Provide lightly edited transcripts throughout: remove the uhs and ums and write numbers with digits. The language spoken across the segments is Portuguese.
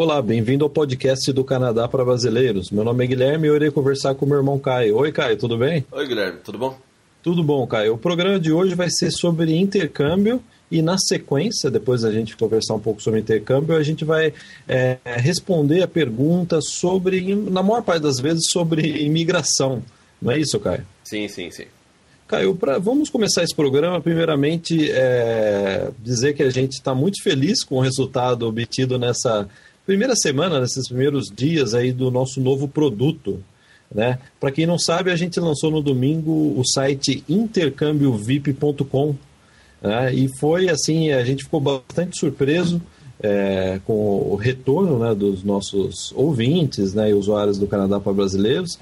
Olá, bem-vindo ao podcast do Canadá para Brasileiros. Meu nome é Guilherme e eu irei conversar com meu irmão Caio. Oi, Caio, tudo bem? Oi, Guilherme, tudo bom? Tudo bom, Caio. O programa de hoje vai ser sobre intercâmbio e, na sequência, depois da gente conversar um pouco sobre intercâmbio, a gente vai responder a perguntas sobre, na maior parte das vezes, sobre imigração. Não é isso, Caio? Sim. Caio, vamos começar esse programa, primeiramente, dizer que a gente está muito feliz com o resultado obtido nessa primeira semana, nesses primeiros dias aí do nosso novo produto, né? Para quem não sabe, a gente lançou no domingo o site intercambiovip.com, né? E foi assim, a gente ficou bastante surpreso com o retorno, né, dos nossos ouvintes, né, e usuários do Canadá para Brasileiros.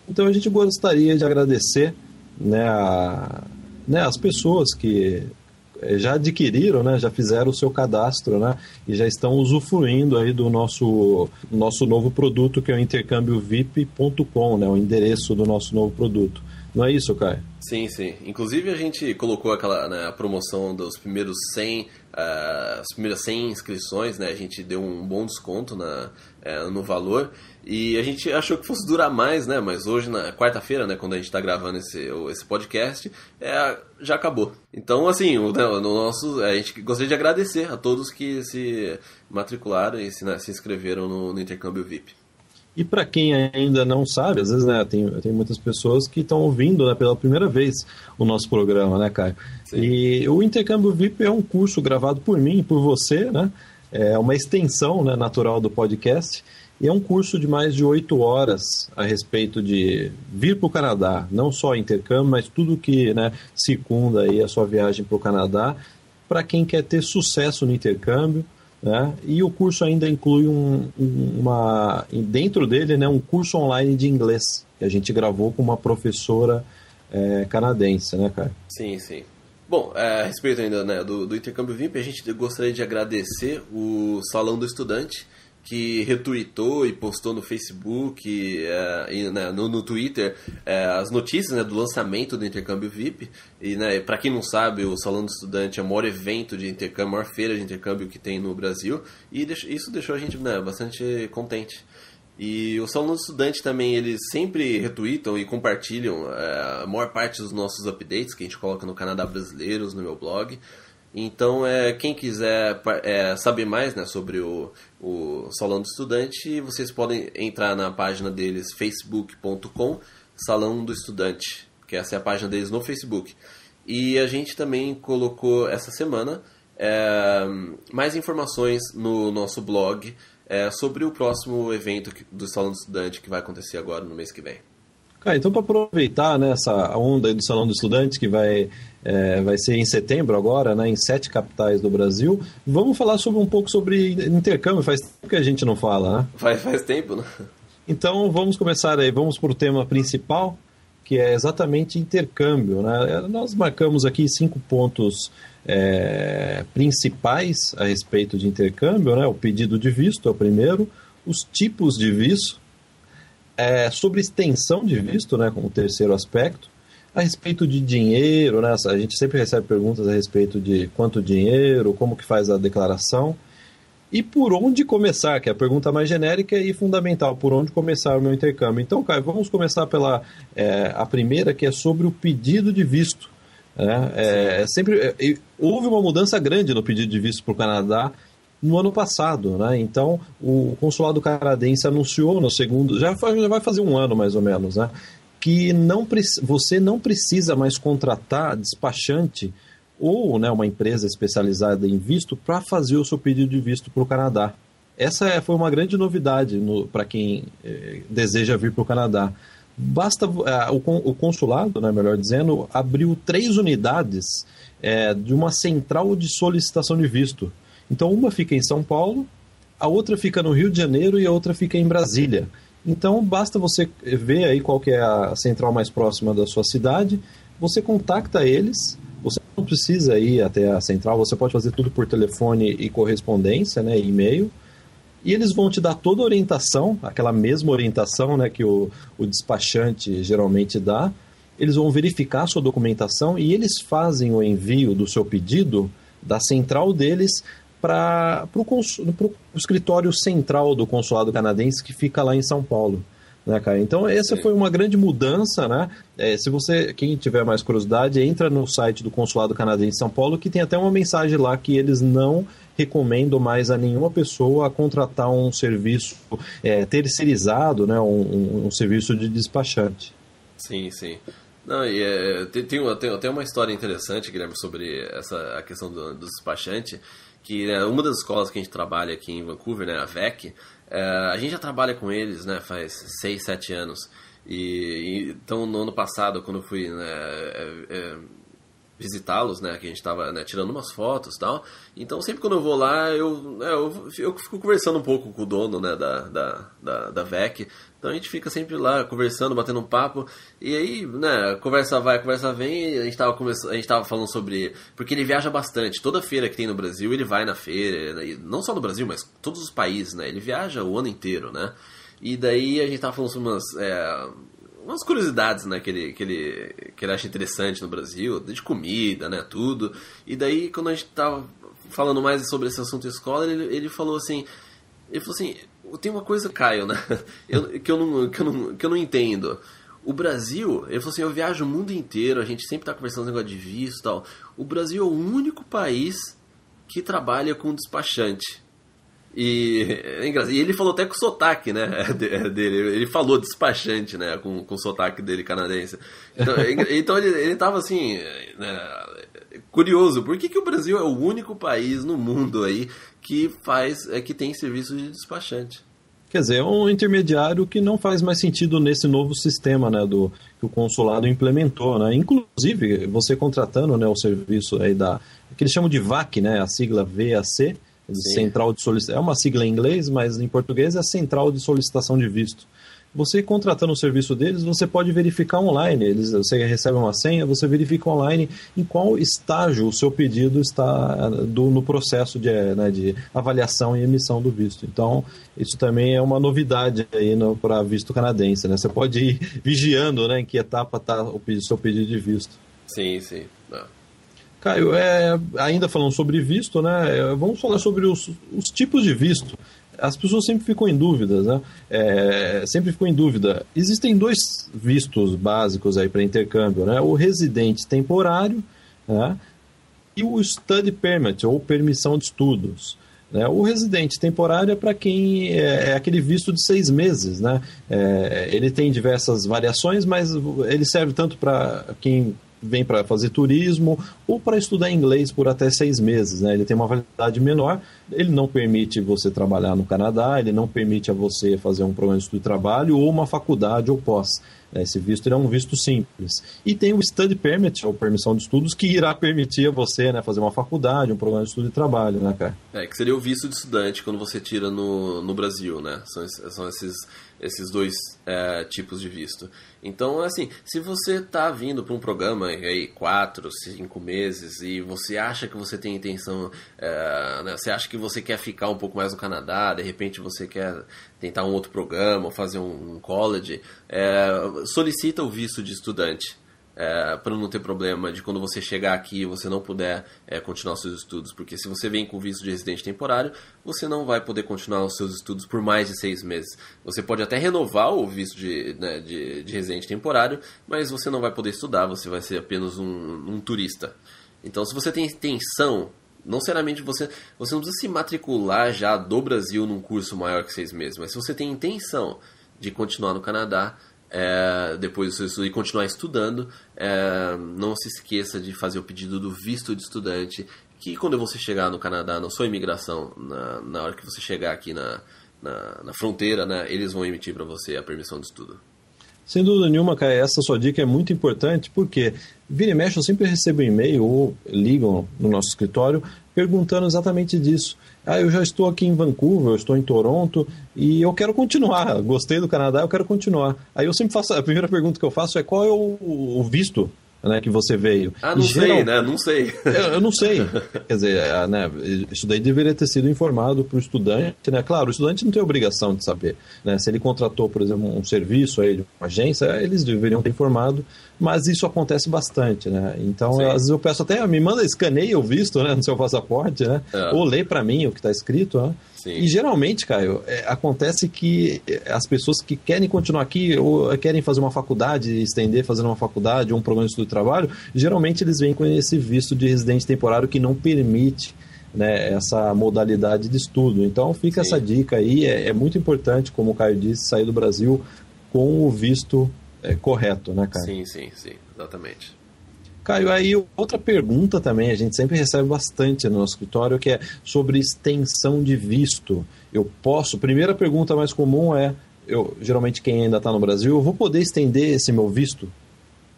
Então a gente gostaria de agradecer, né, as pessoas que já adquiriram, né, já fizeram o seu cadastro, né, e já estão usufruindo aí do nosso novo produto, que é o intercambiovip.com, né, o endereço do nosso novo produto. Não é isso, Caio? Sim. Inclusive a gente colocou aquela, né, a promoção dos primeiros 100, as primeiras 100 inscrições, né, a gente deu um bom desconto no valor. E a gente achou que fosse durar mais, né? Mas hoje, na quarta-feira, né, quando a gente está gravando esse podcast, já acabou. Então, assim, a gente gostaria de agradecer a todos que se matricularam e se inscreveram no Intercâmbio VIP. E para quem ainda não sabe, às vezes, né, tem muitas pessoas que estão ouvindo, né, pela primeira vez o nosso programa, né, Caio? Sim. E o Intercâmbio VIP é um curso gravado por mim e por você, né? É uma extensão, né, natural do podcast. E é um curso de mais de 8 horas a respeito de vir para o Canadá, não só intercâmbio, mas tudo que, né, circunda aí a sua viagem para o Canadá, para quem quer ter sucesso no intercâmbio, né? E o curso ainda inclui dentro dele, né, um curso online de inglês, que a gente gravou com uma professora canadense, né, cara? Sim. Bom, a respeito ainda, né, do Intercâmbio VIP, a gente gostaria de agradecer o Salão do Estudante, que retweetou e postou no Facebook e no Twitter as notícias, né, do lançamento do Intercâmbio VIP. E, né, para quem não sabe, o Salão do Estudante é o maior evento de intercâmbio, a maior feira de intercâmbio que tem no Brasil. E isso deixou a gente, né, bastante contente. E o Salão do Estudante também, eles sempre retweetam e compartilham a maior parte dos nossos updates que a gente coloca no Canadá Brasileiros, no meu blog. Então, quem quiser saber mais, né, sobre o Salão do Estudante, vocês podem entrar na página deles, facebook.com, Salão do Estudante, que essa é a página deles no Facebook. E a gente também colocou essa semana mais informações no nosso blog sobre o próximo evento do Salão do Estudante, que vai acontecer agora no mês que vem. Cara, então, para aproveitar, né, essa onda aí do Salão do Estudante, que vai ser em setembro agora, né, em 7 capitais do Brasil, vamos falar um pouco sobre intercâmbio. Faz tempo que a gente não fala, né? Faz tempo, né? Então, vamos começar aí. Vamos para o tema principal, que é exatamente intercâmbio, né? Nós marcamos aqui 5 pontos principais a respeito de intercâmbio, né? O pedido de visto é o primeiro, os tipos de visto, sobre extensão de visto, né, como terceiro aspecto, a respeito de dinheiro, né, a gente sempre recebe perguntas a respeito de quanto dinheiro, como que faz a declaração, e por onde começar, que é a pergunta mais genérica e fundamental, por onde começar o meu intercâmbio. Então, Caio, vamos começar pela a primeira, que é sobre o pedido de visto. Houve uma mudança grande no pedido de visto para o Canadá no ano passado, né? Então, o consulado canadense anunciou no segundo, já vai fazer um ano mais ou menos, né, que você não precisa mais contratar despachante ou, né, uma empresa especializada em visto para fazer o seu pedido de visto para o Canadá. Essa foi uma grande novidade para quem deseja vir para o Canadá. Basta o consulado, né, melhor dizendo, abriu 3 unidades de uma central de solicitação de visto. Então, uma fica em São Paulo, a outra fica no Rio de Janeiro e a outra fica em Brasília. Então, basta você ver aí qual que é a central mais próxima da sua cidade, você contacta eles, você não precisa ir até a central, você pode fazer tudo por telefone e correspondência, né, e-mail, e eles vão te dar toda a orientação, aquela mesma orientação, né, que o despachante geralmente dá. Eles vão verificar a sua documentação e eles fazem o envio do seu pedido da central deles para o escritório central do consulado canadense, que fica lá em São Paulo. Né, cara? Então essa foi uma grande mudança, né? Se você, quem tiver mais curiosidade, entra no site do Consulado Canadense em São Paulo, que tem até uma mensagem lá que eles não recomendam mais a nenhuma pessoa a contratar um serviço terceirizado, né? Um serviço de despachante. Sim, sim. Não, e tem uma história interessante, Guilherme, sobre a questão do despachante, que uma das escolas que a gente trabalha aqui em Vancouver, né, a VEC, a gente já trabalha com eles, né, faz 6, 7 anos. Então, no ano passado, quando eu fui, né, visitá-los, né, que a gente estava, né, tirando umas fotos e tal. Então, sempre quando eu vou lá, eu fico conversando um pouco com o dono, né, da VEC. Então, a gente fica sempre lá conversando, batendo um papo. E aí, né, conversa vai, conversa vem. E a gente tava falando sobre... Porque ele viaja bastante. Toda feira que tem no Brasil, ele vai na feira. Né, não só no Brasil, mas todos os países, né. Ele viaja o ano inteiro, né. E daí a gente tava falando sobre umas curiosidades, né, que ele acha interessante no Brasil, de comida, né, tudo. E daí, quando a gente tava falando mais sobre esse assunto escola, ele falou assim, tem uma coisa, Caio, né, que eu não entendo. O Brasil, ele falou assim, eu viajo o mundo inteiro, a gente sempre tá conversando esse negócio de visto e tal. O Brasil é o único país que trabalha com despachante. E ele falou até com sotaque, né, dele. Ele falou despachante, né, com o sotaque dele canadense. Então ele tava assim, né, curioso. Por que o Brasil é o único país no mundo aí que tem serviço de despachante? Quer dizer, é um intermediário que não faz mais sentido nesse novo sistema, né, que o consulado implementou, né? Inclusive, você contratando, né, o serviço aí que eles chamam de VAC, né, a sigla VAC, Central de Solicitação. É uma sigla em inglês, mas em português é a Central de Solicitação de Visto. Você contratando o serviço deles, você pode verificar online. Você recebe uma senha, você verifica online em qual estágio o seu pedido está no processo de avaliação e emissão do visto. Então, isso também é uma novidade aí para visto canadense, né? Você pode ir vigiando, né, em que etapa está o seu pedido de visto. Sim, sim. Caio, ainda falando sobre visto, né, vamos falar sobre os tipos de visto. As pessoas sempre ficam em dúvidas, né? Sempre ficam em dúvida. Existem 2 vistos básicos aí para intercâmbio, né? O residente temporário, né, e o study permit, ou permissão de estudos. Né? O residente temporário é para quem é aquele visto de 6 meses, né? Ele tem diversas variações, mas ele serve tanto para quem vem para fazer turismo ou para estudar inglês por até 6 meses, né? Ele tem uma validade menor, ele não permite você trabalhar no Canadá, ele não permite a você fazer um programa de estudo e trabalho ou uma faculdade ou pós. Esse visto é um visto simples. E tem o Study Permit, ou permissão de estudos, que irá permitir a você, né, fazer uma faculdade, um programa de estudo e trabalho, né, cara? Que seria o visto de estudante quando você tira no Brasil, né? São esses 2 tipos de visto. Então, assim, se você está vindo para um programa aí 4, 5 meses e você acha que você tem intenção, né, você acha que você quer ficar um pouco mais no Canadá, de repente você quer tentar um outro programa ou fazer um college, solicita o visto de estudante. Para não ter problema de quando você chegar aqui você não puder continuar os seus estudos, porque se você vem com visto de residente temporário, você não vai poder continuar os seus estudos por mais de 6 meses. Você pode até renovar o visto de residente temporário, mas você não vai poder estudar, você vai ser apenas um turista. Então, se você tem intenção, não seriamente você não precisa se matricular já do Brasil num curso maior que 6 meses, mas se você tem intenção de continuar no Canadá, depois do seu estudo e continuar estudando, não se esqueça de fazer o pedido do visto de estudante, que quando você chegar no Canadá, na sua imigração, na hora que você chegar aqui na fronteira, né, eles vão emitir para você a permissão de estudo. Sem dúvida nenhuma, cara, essa sua dica é muito importante, porque vira e mexe eu sempre recebo e-mail ou ligam no nosso escritório perguntando exatamente disso. Eu já estou aqui em Vancouver, eu estou em Toronto e eu quero continuar, gostei do Canadá, eu quero continuar. Aí eu sempre faço, a primeira pergunta que eu faço é qual é o visto né, que você veio. Não sei, né? Não sei. Eu não sei. Quer dizer, né, isso daí deveria ter sido informado para o estudante, né? Claro, o estudante não tem obrigação de saber, né? Se ele contratou, por exemplo, um serviço aí de uma agência, eles deveriam ter informado, mas isso acontece bastante, né? Então, às vezes eu peço até, me manda, escaneia o visto, né, no seu passaporte, né? Ou lê para mim o que está escrito, né? Sim. E geralmente, Caio, acontece que as pessoas que querem continuar aqui ou querem fazer uma faculdade, estender fazendo uma faculdade ou um programa de estudo de trabalho, geralmente eles vêm com esse visto de residente temporário que não permite, né, essa modalidade de estudo. Então fica essa dica aí, é muito importante, como o Caio disse, sair do Brasil com o visto correto, né, Caio? Sim, exatamente. Caio, aí outra pergunta também, a gente sempre recebe bastante no nosso escritório, que é sobre extensão de visto. Primeira pergunta mais comum é, geralmente quem ainda está no Brasil, eu vou poder estender esse meu visto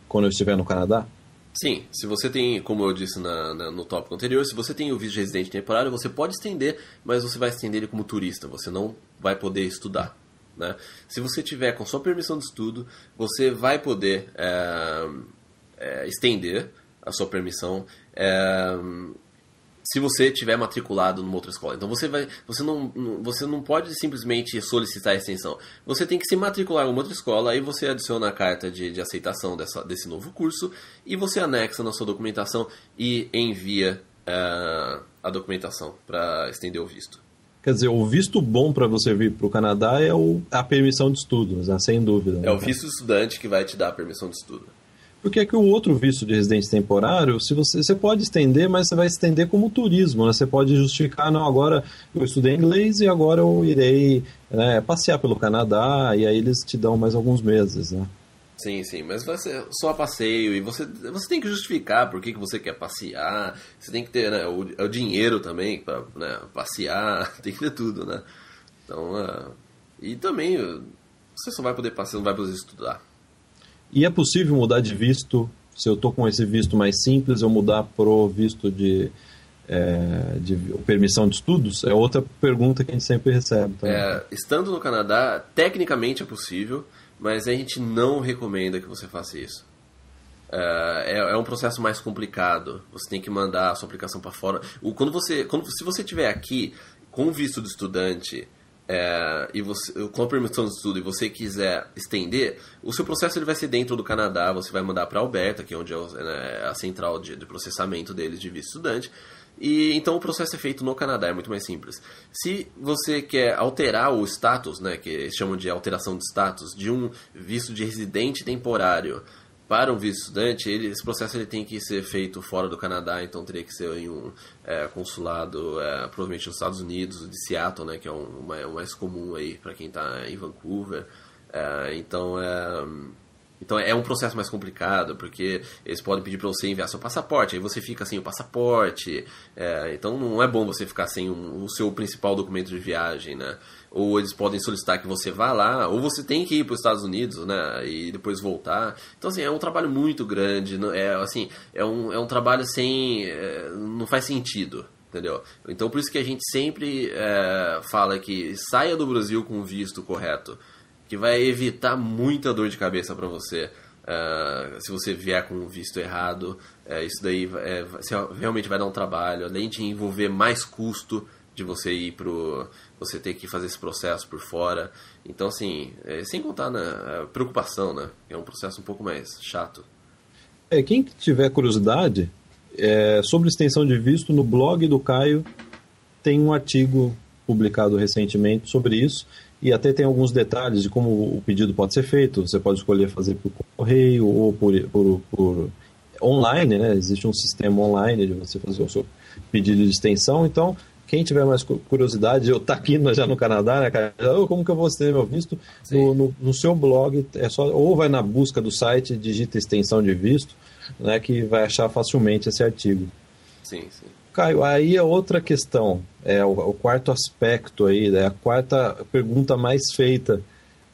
quando eu estiver no Canadá? Sim, se você tem, como eu disse no tópico anterior, se você tem o visto de residente temporário, você pode estender, mas você vai estender ele como turista, você não vai poder estudar, né? Se você tiver com sua permissão de estudo, você vai poder estender a sua permissão se você tiver matriculado numa outra escola. Então você não pode simplesmente solicitar a extensão. Você tem que se matricular em uma outra escola, aí você adiciona a carta de aceitação desse novo curso e você anexa na sua documentação e envia a documentação para estender o visto. Quer dizer, o visto bom para você vir para o Canadá é a permissão de estudos, né? Sem dúvida. É o visto de estudante que vai te dar a permissão de estudo. Porque é que o outro visto de residente temporário, se você pode estender, mas você vai estender como turismo, né? Você pode justificar, não, agora eu estudei inglês e agora eu irei, né, passear pelo Canadá, e aí eles te dão mais alguns meses, né? Sim, mas vai ser só passeio, e você tem que justificar por que você quer passear, você tem que ter, né, o dinheiro também para, né, passear, tem que ter tudo, né? Então, e também você só vai poder passear, não vai poder estudar. E é possível mudar de visto, se eu estou com esse visto mais simples, eu mudar pro visto de permissão de estudos? É outra pergunta que a gente sempre recebe. Tá? Estando no Canadá, tecnicamente é possível, mas a gente não recomenda que você faça isso. É um processo mais complicado. Você tem que mandar a sua aplicação para fora. Se você estiver aqui com visto de estudante e você, com a permissão de estudo, e você quiser estender, o seu processo ele vai ser dentro do Canadá. Você vai mandar para Alberta, que é onde é a central de processamento deles de visto estudante. E então o processo é feito no Canadá, é muito mais simples. Se você quer alterar o status, né, que eles chamam de alteração de status, de um visto de residente temporário para um visto estudante, esse processo ele tem que ser feito fora do Canadá, então teria que ser em um consulado, provavelmente nos Estados Unidos, de Seattle, né, que é o mais comum aí para quem está em Vancouver. Então é um processo mais complicado, porque eles podem pedir para você enviar seu passaporte, aí você fica sem o passaporte, então não é bom você ficar sem o seu principal documento de viagem, né? Ou eles podem solicitar que você vá lá, ou você tem que ir para os Estados Unidos, né, e depois voltar. Então, assim, é um trabalho muito grande, é um trabalho sem... não faz sentido, entendeu? Então, por isso que a gente sempre fala que saia do Brasil com o visto correto, que vai evitar muita dor de cabeça para você. Se você vier com o visto errado, isso daí realmente vai dar um trabalho, além de envolver mais custo de você ir você ter que fazer esse processo por fora. Então, assim, sem contar na preocupação, né? É um processo um pouco mais chato. Quem tiver curiosidade sobre extensão de visto, no blog do Caio tem um artigo publicado recentemente sobre isso, e até tem alguns detalhes de como o pedido pode ser feito. Você pode escolher fazer por correio ou por online, né? Existe um sistema online de você fazer o seu pedido de extensão. Então, quem tiver mais curiosidade, eu estou aqui já no Canadá, né, cara? Como que eu vou estender meu visto? No seu blog, ou vai na busca do site, digita extensão de visto, né, que vai achar facilmente esse artigo. Sim. Caio, aí é outra questão, o quarto aspecto aí, né, a quarta pergunta mais feita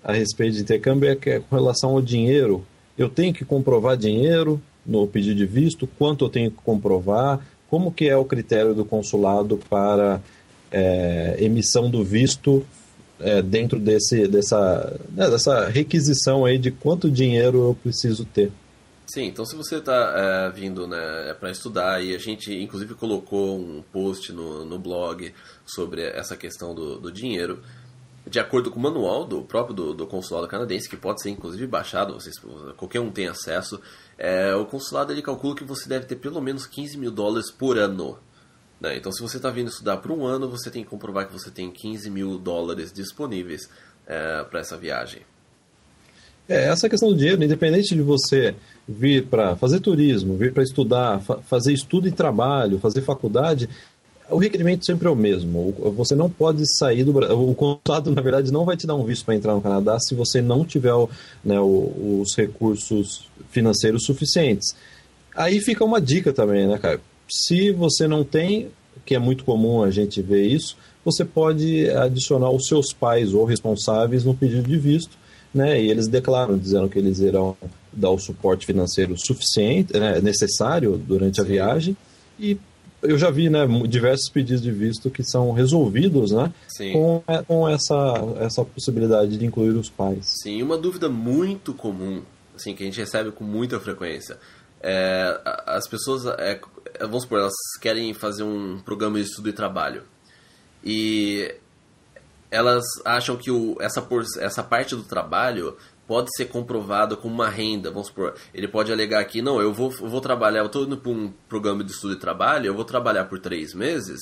a respeito de intercâmbio é com relação ao dinheiro. Eu tenho que comprovar dinheiro no pedido de visto? Quanto eu tenho que comprovar? Como que é o critério do consulado para emissão do visto dentro dessa requisição aí de quanto dinheiro eu preciso ter? Sim, então se você está vindo, né, para estudar, e a gente inclusive colocou um post no blog sobre essa questão do dinheiro, de acordo com o manual do consulado canadense, que pode ser inclusive baixado, qualquer um tem acesso, o consulado ele calcula que você deve ter pelo menos $15.000 por ano. Né? Então se você está vindo estudar por um ano, você tem que comprovar que você tem $15.000 disponíveis para essa viagem. Essa questão do dinheiro, independente de você vir para fazer turismo, vir para estudar, fazer estudo e trabalho, fazer faculdade, o requerimento sempre é o mesmo. Você não pode sair do Brasil. O consulado, na verdade, não vai te dar um visto para entrar no Canadá se você não tiver os recursos financeiros suficientes. Aí fica uma dica também, né, cara? Se você não tem, que é muito comum a gente ver isso, você pode adicionar os seus pais ou responsáveis no pedido de visto, né, e eles declaram, dizendo que eles irão dar o suporte financeiro suficiente, né, necessário durante a viagem, e eu já vi, né, diversos pedidos de visto que são resolvidos, né, com essa possibilidade de incluir os pais. Sim, uma dúvida muito comum, assim, que a gente recebe com muita frequência, as pessoas, vamos supor, elas querem fazer um programa de estudo e trabalho, e elas acham que essa parte do trabalho pode ser comprovada como uma renda. Vamos supor, ele pode alegar aqui, não, eu vou trabalhar, eu estou indo para um programa de estudo e trabalho, eu vou trabalhar por 3 meses,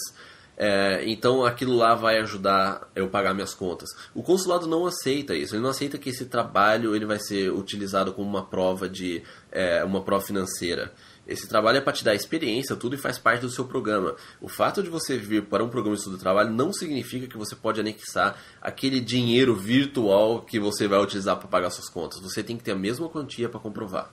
então aquilo lá vai ajudar eu pagar minhas contas. O consulado não aceita isso, ele não aceita que esse trabalho ele vai ser utilizado como uma prova uma prova financeira. Esse trabalho é para te dar experiência, tudo, e faz parte do seu programa. O fato de você vir para um programa de estudo e trabalho não significa que você pode anexar aquele dinheiro virtual que você vai utilizar para pagar suas contas. Você tem que ter a mesma quantia para comprovar.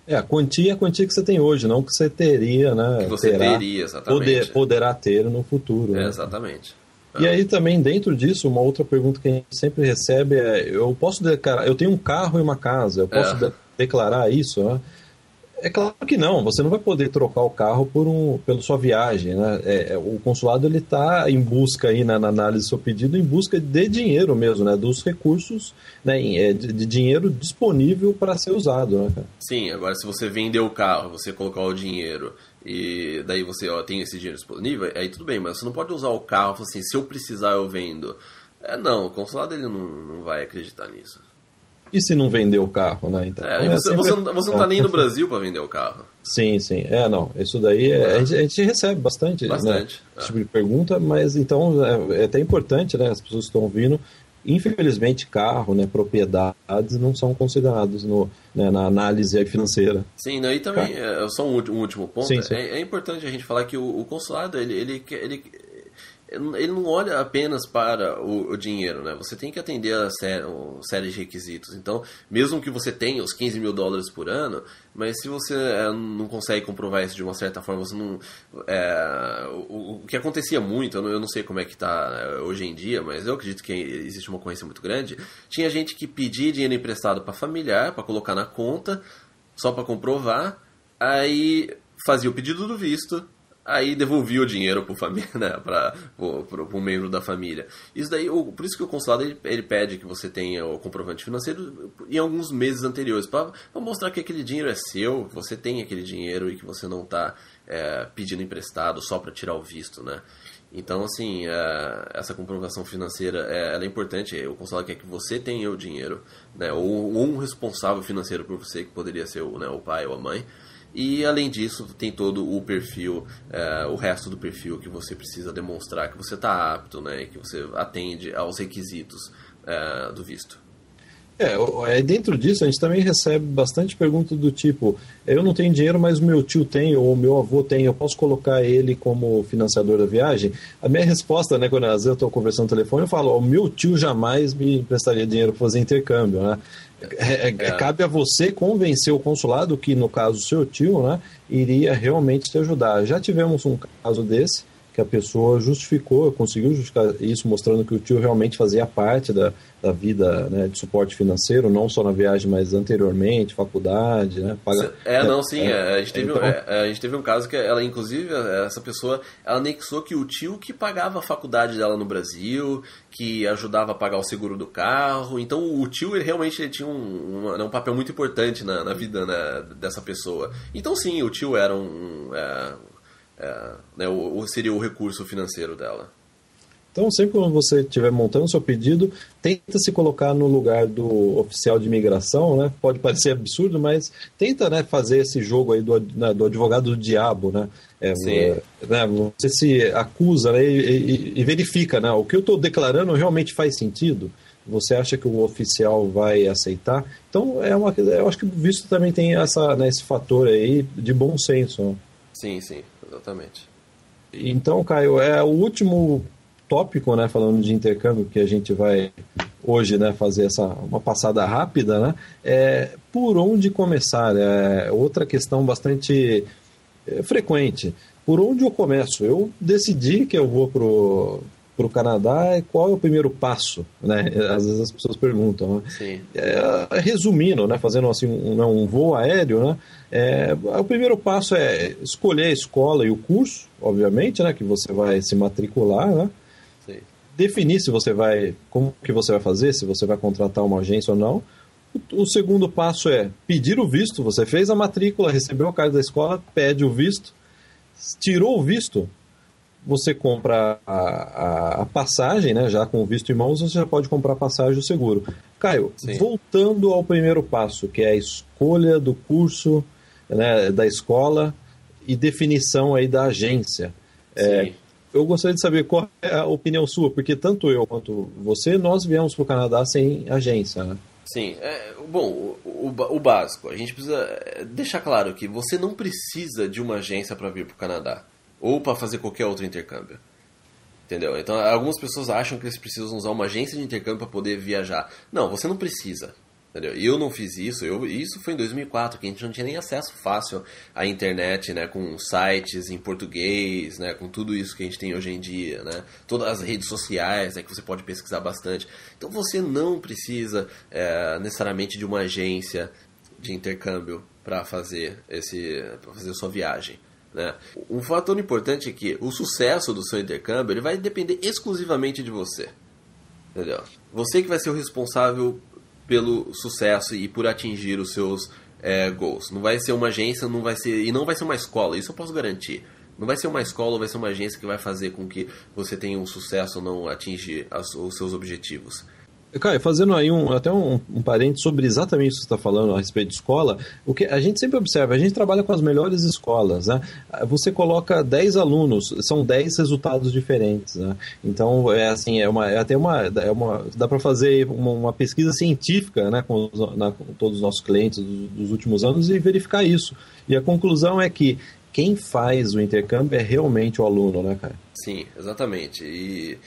A quantia é a quantia que você tem hoje, não que você teria, né? Que você teria, exatamente. Poderá ter no futuro. Né? Exatamente. E aí também, dentro disso, uma outra pergunta que a gente sempre recebe eu posso declarar, eu tenho um carro e uma casa, eu posso declarar isso, né? É claro que não, você não vai poder trocar o carro pela sua viagem, né? O consulado ele está em busca aí na análise do seu pedido, em busca de dinheiro mesmo, né? Dos recursos, né? De dinheiro disponível para ser usado, né, cara? Sim, agora se você vender o carro, você colocar o dinheiro e daí você tem esse dinheiro disponível, aí tudo bem, mas você não pode usar o carro e falar assim, se eu precisar eu vendo. Não, o consulado ele não vai acreditar nisso. E se não vender o carro, né? Então, você não está nem no Brasil para vender o carro. Sim. não. Isso daí a gente recebe bastante. Né, esse tipo de pergunta, mas então é até importante, né? As pessoas que estão ouvindo, infelizmente, carro, né, propriedades não são considerados na análise financeira. Sim, e também, só um último ponto, sim. É importante a gente falar que o consulado, ele não olha apenas para o dinheiro, né? Você tem que atender a série de requisitos. Então, mesmo que você tenha os $15.000 por ano, mas se você não consegue comprovar isso de uma certa forma, você não... o que acontecia muito, eu não sei como é que está hoje em dia, mas eu acredito que existe uma ocorrência muito grande, tinha gente que pedia dinheiro emprestado para familiar, para colocar na conta, só para comprovar, aí fazia o pedido do visto, aí devolvia o dinheiro para família, né, para um membro da família. Isso daí, por isso que o consulado ele pede que você tenha o comprovante financeiro em alguns meses anteriores, para mostrar que aquele dinheiro é seu, que você tem aquele dinheiro e que você não está pedindo emprestado só para tirar o visto, né? Então, assim, essa comprovação financeira ela é importante. O consulado quer que você tenha o dinheiro, né, ou um responsável financeiro por você, que poderia ser o pai ou a mãe. E, além disso, tem todo o perfil, o resto do perfil que você precisa demonstrar que você está apto, né, e que você atende aos requisitos do visto. Dentro disso, a gente também recebe bastante perguntas do tipo, eu não tenho dinheiro, mas o meu tio tem, ou o meu avô tem, eu posso colocar ele como financiador da viagem? A minha resposta, né, quando às vezes eu estou conversando no telefone, eu falo, o meu tio jamais me emprestaria dinheiro para fazer intercâmbio, né? Cabe a você convencer o consulado que, no caso, o seu tio, né, iria realmente te ajudar. Já tivemos um caso desse, que a pessoa justificou, conseguiu justificar isso, mostrando que o tio realmente fazia parte da vida, né, de suporte financeiro, não só na viagem, mas anteriormente, faculdade, né? A gente teve um caso que ela, inclusive, essa pessoa, ela anexou que o tio que pagava a faculdade dela no Brasil, que ajudava a pagar o seguro do carro. Então o tio ele tinha um papel muito importante na vida, né, dessa pessoa. Então sim, o tio era seria o recurso financeiro dela. Então, sempre quando você estiver montando seu pedido, tenta se colocar no lugar do oficial de imigração, né? Pode parecer absurdo, mas tenta, né, fazer esse jogo aí do advogado do diabo, né? Você se acusa, né, e verifica, né? O que eu estou declarando realmente faz sentido? Você acha que o oficial vai aceitar? Então, eu acho que o visto também tem esse fator aí de bom senso, né? Sim, exatamente. Então, Caio, é o último tópico, né, falando de intercâmbio, que a gente vai hoje, né, fazer uma passada rápida, né, por onde começar? É outra questão bastante frequente. Por onde eu começo? Eu decidi que eu vou pro Canadá, qual é o primeiro passo, né? Às vezes as pessoas perguntam, né? Sim. Resumindo, né, fazendo assim um voo aéreo, né, o primeiro passo é escolher a escola e o curso, obviamente, né, que você vai se matricular, né? Sim. Definir como que você vai fazer, se você vai contratar uma agência ou não. O segundo passo é pedir o visto. Você fez a matrícula, recebeu a carta da escola, pede o visto, tirou o visto, você compra a passagem, né? Já com o visto em mãos, você já pode comprar a passagem do seguro. Caio, sim, voltando ao primeiro passo, que é a escolha do curso, né, da escola e definição aí da agência. Eu gostaria de saber qual é a opinião sua, porque tanto eu quanto você, nós viemos para o Canadá sem agência, né? Sim, bom, o básico, a gente precisa deixar claro que você não precisa de uma agência para vir para o Canadá, ou para fazer qualquer outro intercâmbio, entendeu? Então, algumas pessoas acham que eles precisam usar uma agência de intercâmbio para poder viajar. Não, você não precisa. Entendeu? Eu não fiz isso, isso foi em 2004, que a gente não tinha nem acesso fácil à internet, né, com sites em português, né, com tudo isso que a gente tem hoje em dia, né, todas as redes sociais, né, que você pode pesquisar bastante. Então você não precisa necessariamente de uma agência de intercâmbio para fazer a sua viagem. Né? Um fator importante é que o sucesso do seu intercâmbio ele vai depender exclusivamente de você. Entendeu? Você que vai ser o responsável pelo sucesso e por atingir os seus goals. Não vai ser uma agência, não vai ser uma escola, isso eu posso garantir. Não vai ser uma escola ou vai ser uma agência que vai fazer com que você tenha um sucesso ou não atingir os seus objetivos. Caio, fazendo aí até um parênteses sobre exatamente isso que você está falando a respeito de escola, o que a gente sempre observa, a gente trabalha com as melhores escolas, né? Você coloca 10 alunos, são 10 resultados diferentes, né? Então, dá para fazer uma pesquisa científica, né, com todos os nossos clientes dos últimos anos e verificar isso. E a conclusão é que quem faz o intercâmbio é realmente o aluno, né, cara? Sim, exatamente. E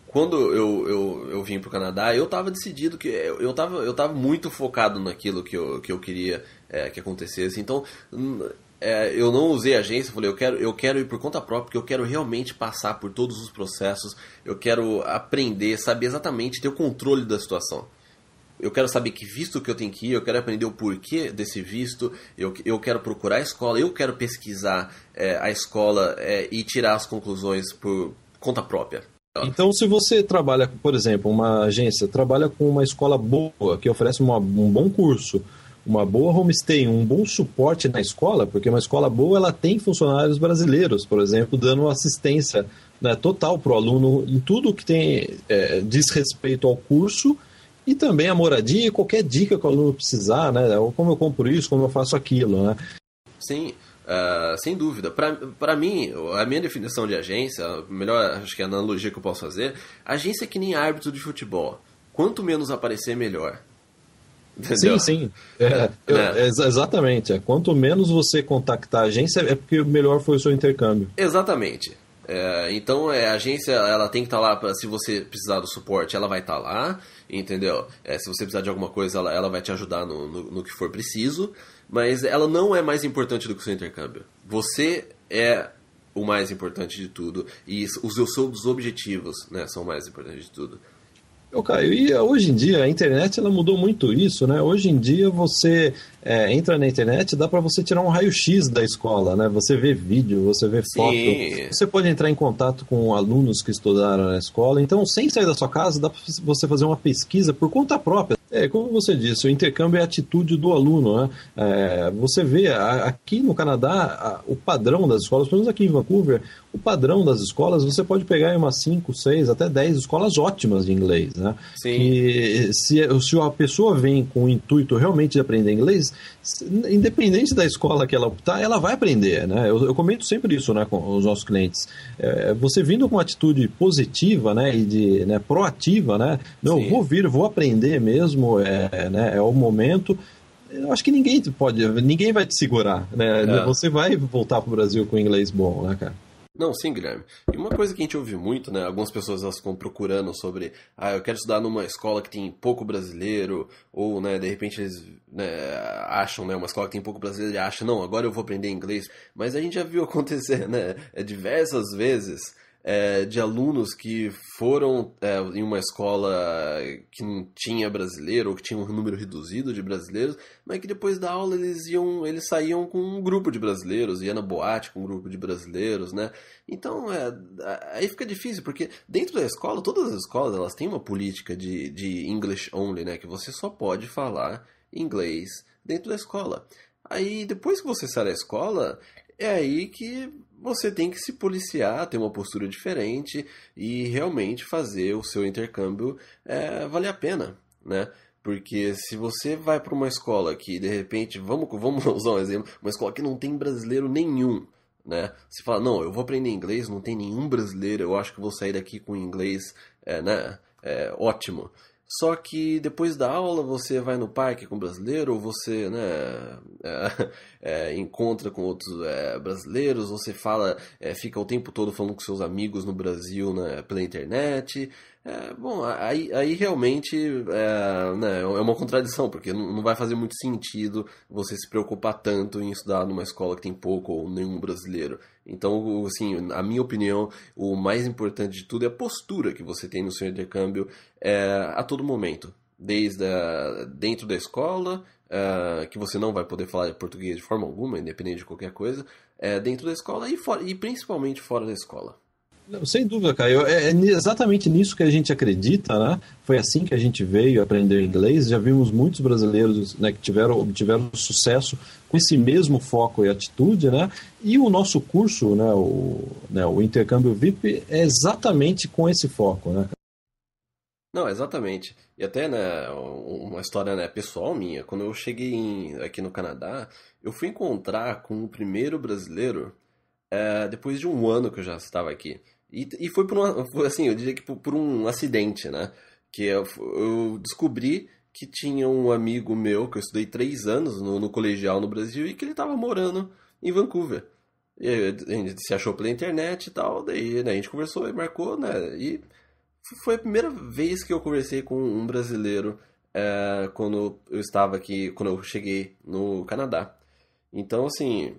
quando eu vim para o Canadá, eu estava decidido que eu tava muito focado naquilo que eu queria que acontecesse. Então, eu não usei agência, eu falei, eu quero ir por conta própria, porque eu quero realmente passar por todos os processos, eu quero aprender, saber exatamente, ter o controle da situação. Eu quero saber que visto que eu tenho que ir, eu quero aprender o porquê desse visto, eu quero procurar a escola, eu quero pesquisar a escola e tirar as conclusões por conta própria. Então, se você trabalha, por exemplo, uma agência, trabalha com uma escola boa, que oferece um bom curso, uma boa homestay, um bom suporte na escola, porque uma escola boa ela tem funcionários brasileiros, por exemplo, dando assistência, né, total para o aluno em tudo que diz respeito ao curso e também a moradia e qualquer dica que o aluno precisar, né, ou como eu compro isso, como eu faço aquilo, né? Sim. Sem dúvida. Para mim, a minha definição de agência, melhor, acho que a analogia que eu posso fazer, agência é que nem árbitro de futebol. Quanto menos aparecer, melhor. Entendeu? Sim. Exatamente. Quanto menos você contactar a agência, é porque melhor foi o seu intercâmbio. Exatamente. Então, a agência ela tem que estar lá, se você precisar do suporte, ela vai estar lá, entendeu? Se você precisar de alguma coisa, ela vai te ajudar no que for preciso. Mas ela não é mais importante do que o seu intercâmbio. Você é o mais importante de tudo e os seus objetivos, né, são o mais importantes de tudo. Caio, e hoje em dia a internet ela mudou muito isso, né? Hoje em dia você entra na internet, dá para você tirar um raio-x da escola, né? Você vê vídeo, você vê foto, Sim. você pode entrar em contato com alunos que estudaram na escola. Então, sem sair da sua casa, dá para você fazer uma pesquisa por conta própria. Como você disse, o intercâmbio é a atitude do aluno, né? Você vê aqui no Canadá o padrão das escolas, pelo menos aqui em Vancouver, o padrão das escolas, você pode pegar em umas 5, 6, até 10 escolas ótimas de inglês, né? Sim. Que se a pessoa vem com o intuito realmente de aprender inglês, independente da escola que ela optar, ela vai aprender, né? Eu comento sempre isso, né, com os nossos clientes. Você vindo com uma atitude positiva, né, e proativa, né? Não, eu vou vir, vou aprender mesmo, né, é o momento. Eu acho que ninguém vai te segurar, né? Você vai voltar para o Brasil com inglês bom, né, cara? Não, sim, Guilherme. E uma coisa que a gente ouve muito, né? Algumas pessoas elas ficam procurando sobre, eu quero estudar numa escola que tem pouco brasileiro, ou, né, de repente eles acham, né, uma escola que tem pouco brasileiro e acham, não, agora eu vou aprender inglês. Mas a gente já viu acontecer, né, diversas vezes, de alunos que foram em uma escola que não tinha brasileiro ou que tinha um número reduzido de brasileiros, mas que depois da aula eles saíam com um grupo de brasileiros, ia na boate com um grupo de brasileiros, né? Então aí fica difícil, porque dentro da escola, todas as escolas elas têm uma política de English only, né? Que você só pode falar inglês dentro da escola. Aí depois que você sai da escola, é aí que você tem que se policiar, ter uma postura diferente e realmente fazer o seu intercâmbio valer a pena, né? Porque se você vai para uma escola que, de repente, vamos usar um exemplo, uma escola que não tem brasileiro nenhum, né? Você fala, não, eu vou aprender inglês, não tem nenhum brasileiro, eu acho que vou sair daqui com inglês, né? Ótimo. Só que depois da aula você vai no parque com brasileiro, ou você, né, encontra com outros brasileiros, você fica o tempo todo falando com seus amigos no Brasil, né, pela internet. Bom, aí realmente né, é uma contradição, porque não vai fazer muito sentido você se preocupar tanto em estudar numa escola que tem pouco ou nenhum brasileiro. Então, assim, a minha opinião, o mais importante de tudo é a postura que você tem no seu intercâmbio a todo momento. Desde dentro da escola, que você não vai poder falar português de forma alguma, independente de qualquer coisa, dentro da escola e principalmente fora da escola. Não, sem dúvida, Caio. É exatamente nisso que a gente acredita, né? Foi assim que a gente veio aprender inglês. Já vimos muitos brasileiros, né, que obtiveram sucesso com esse mesmo foco e atitude, né? E o nosso curso, né, o Intercâmbio VIP, é exatamente com esse foco, né? Não, exatamente. E até, né, uma história, né, pessoal minha. Quando eu cheguei aqui no Canadá, eu fui encontrar com o primeiro brasileiro depois de um ano que eu já estava aqui. E foi assim, eu diria que por um acidente, né? Que eu descobri que tinha um amigo meu, que eu estudei 3 anos no colegial no Brasil, e que ele estava morando em Vancouver. E a gente se achou pela internet e tal, daí, né, a gente conversou e marcou, né? E foi a primeira vez que eu conversei com um brasileiro quando eu estava aqui, quando eu cheguei no Canadá. Então, assim,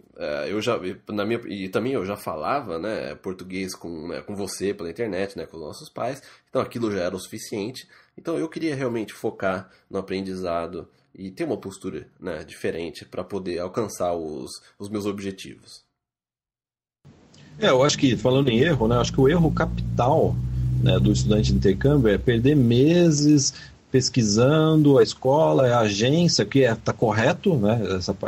e também eu já falava, né, português com você pela internet, né, com os nossos pais. Então, aquilo já era o suficiente. Então, eu queria realmente focar no aprendizado e ter uma postura, né, diferente para poder alcançar os meus objetivos. Eu acho que, falando em erro, né, acho que o erro capital, né, do estudante de intercâmbio é perder meses pesquisando a escola, a agência, que está correto, né?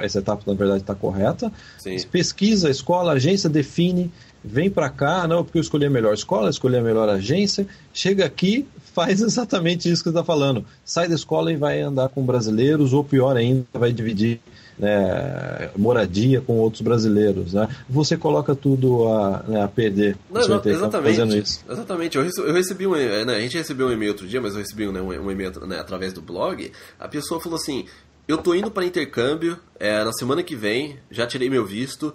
Essa etapa, na verdade, está correta. Sim. Pesquisa a escola, a agência define, vem para cá, não, porque eu escolhi a melhor escola, escolhi a melhor agência, chega aqui, faz exatamente isso que você está falando. Sai da escola e vai andar com brasileiros, ou pior ainda, vai dividir, né, moradia com outros brasileiros, né? Você coloca tudo a perder. Não, exatamente. Fazendo isso. Exatamente. Eu recebi a gente recebeu um e-mail outro dia, mas eu recebi um e-mail, né, através do blog. A pessoa falou assim: eu tô indo para intercâmbio na semana que vem, já tirei meu visto.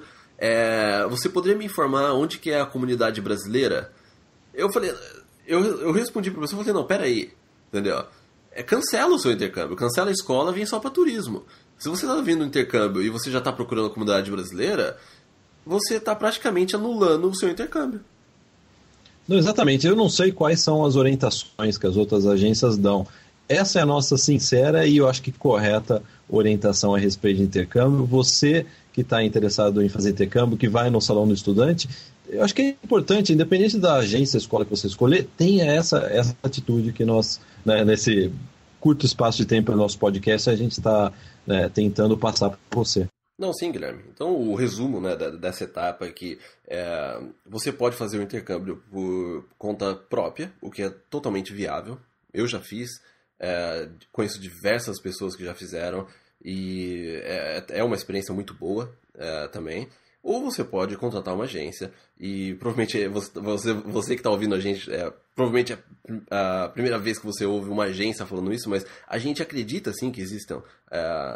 Você poderia me informar onde que é a comunidade brasileira? Eu falei, eu respondi para você, falei, não, peraí, entendeu? Cancela o seu intercâmbio, cancela a escola, vem só para turismo. Se você está vindo no intercâmbio e você já está procurando a comunidade brasileira, você está praticamente anulando o seu intercâmbio. Não, exatamente. Eu não sei quais são as orientações que as outras agências dão. Essa é a nossa sincera e eu acho que correta orientação a respeito de intercâmbio. Você que está interessado em fazer intercâmbio, que vai no Salão do Estudante, eu acho que é importante, independente da agência, escola que você escolher, tenha essa atitude que nós, né, nesse curto espaço de tempo do nosso podcast, a gente está, né, tentando passar para você. Não, sim, Guilherme. Então, o resumo, né, dessa etapa é que você pode fazer o intercâmbio por conta própria, o que é totalmente viável. Eu já fiz, conheço diversas pessoas que já fizeram e é uma experiência muito boa também. Ou você pode contratar uma agência e provavelmente você que está ouvindo a gente, provavelmente é a primeira vez que você ouve uma agência falando isso, mas a gente acredita sim que existam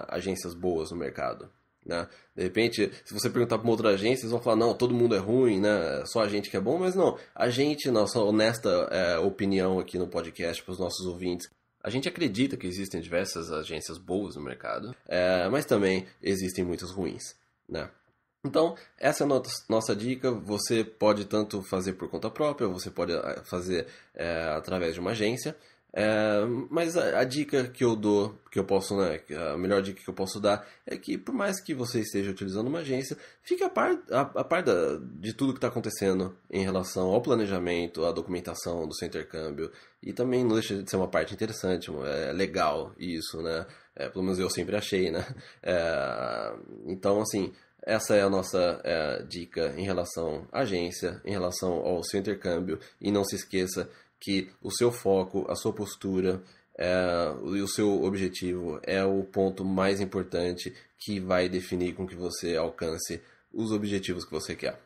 agências boas no mercado. Né? De repente, se você perguntar para uma outra agência, eles vão falar, não, todo mundo é ruim, né? Só a gente que é bom, mas não. A gente, nossa honesta opinião aqui no podcast para os nossos ouvintes, a gente acredita que existem diversas agências boas no mercado, mas também existem muitas ruins, né? Então, essa é a nossa dica. Você pode tanto fazer por conta própria, você pode fazer através de uma agência. Mas a dica que eu dou, que eu posso, né, a melhor dica que eu posso dar é que por mais que você esteja utilizando uma agência, fique a par de tudo que está acontecendo em relação ao planejamento, à documentação do seu intercâmbio, e também não deixa de ser uma parte interessante, legal isso, né? Pelo menos eu sempre achei, né? Então, assim, essa é a nossa dica em relação à agência, em relação ao seu intercâmbio, e não se esqueça que o seu foco, a sua postura e o seu objetivo é o ponto mais importante que vai definir com que você alcance os objetivos que você quer.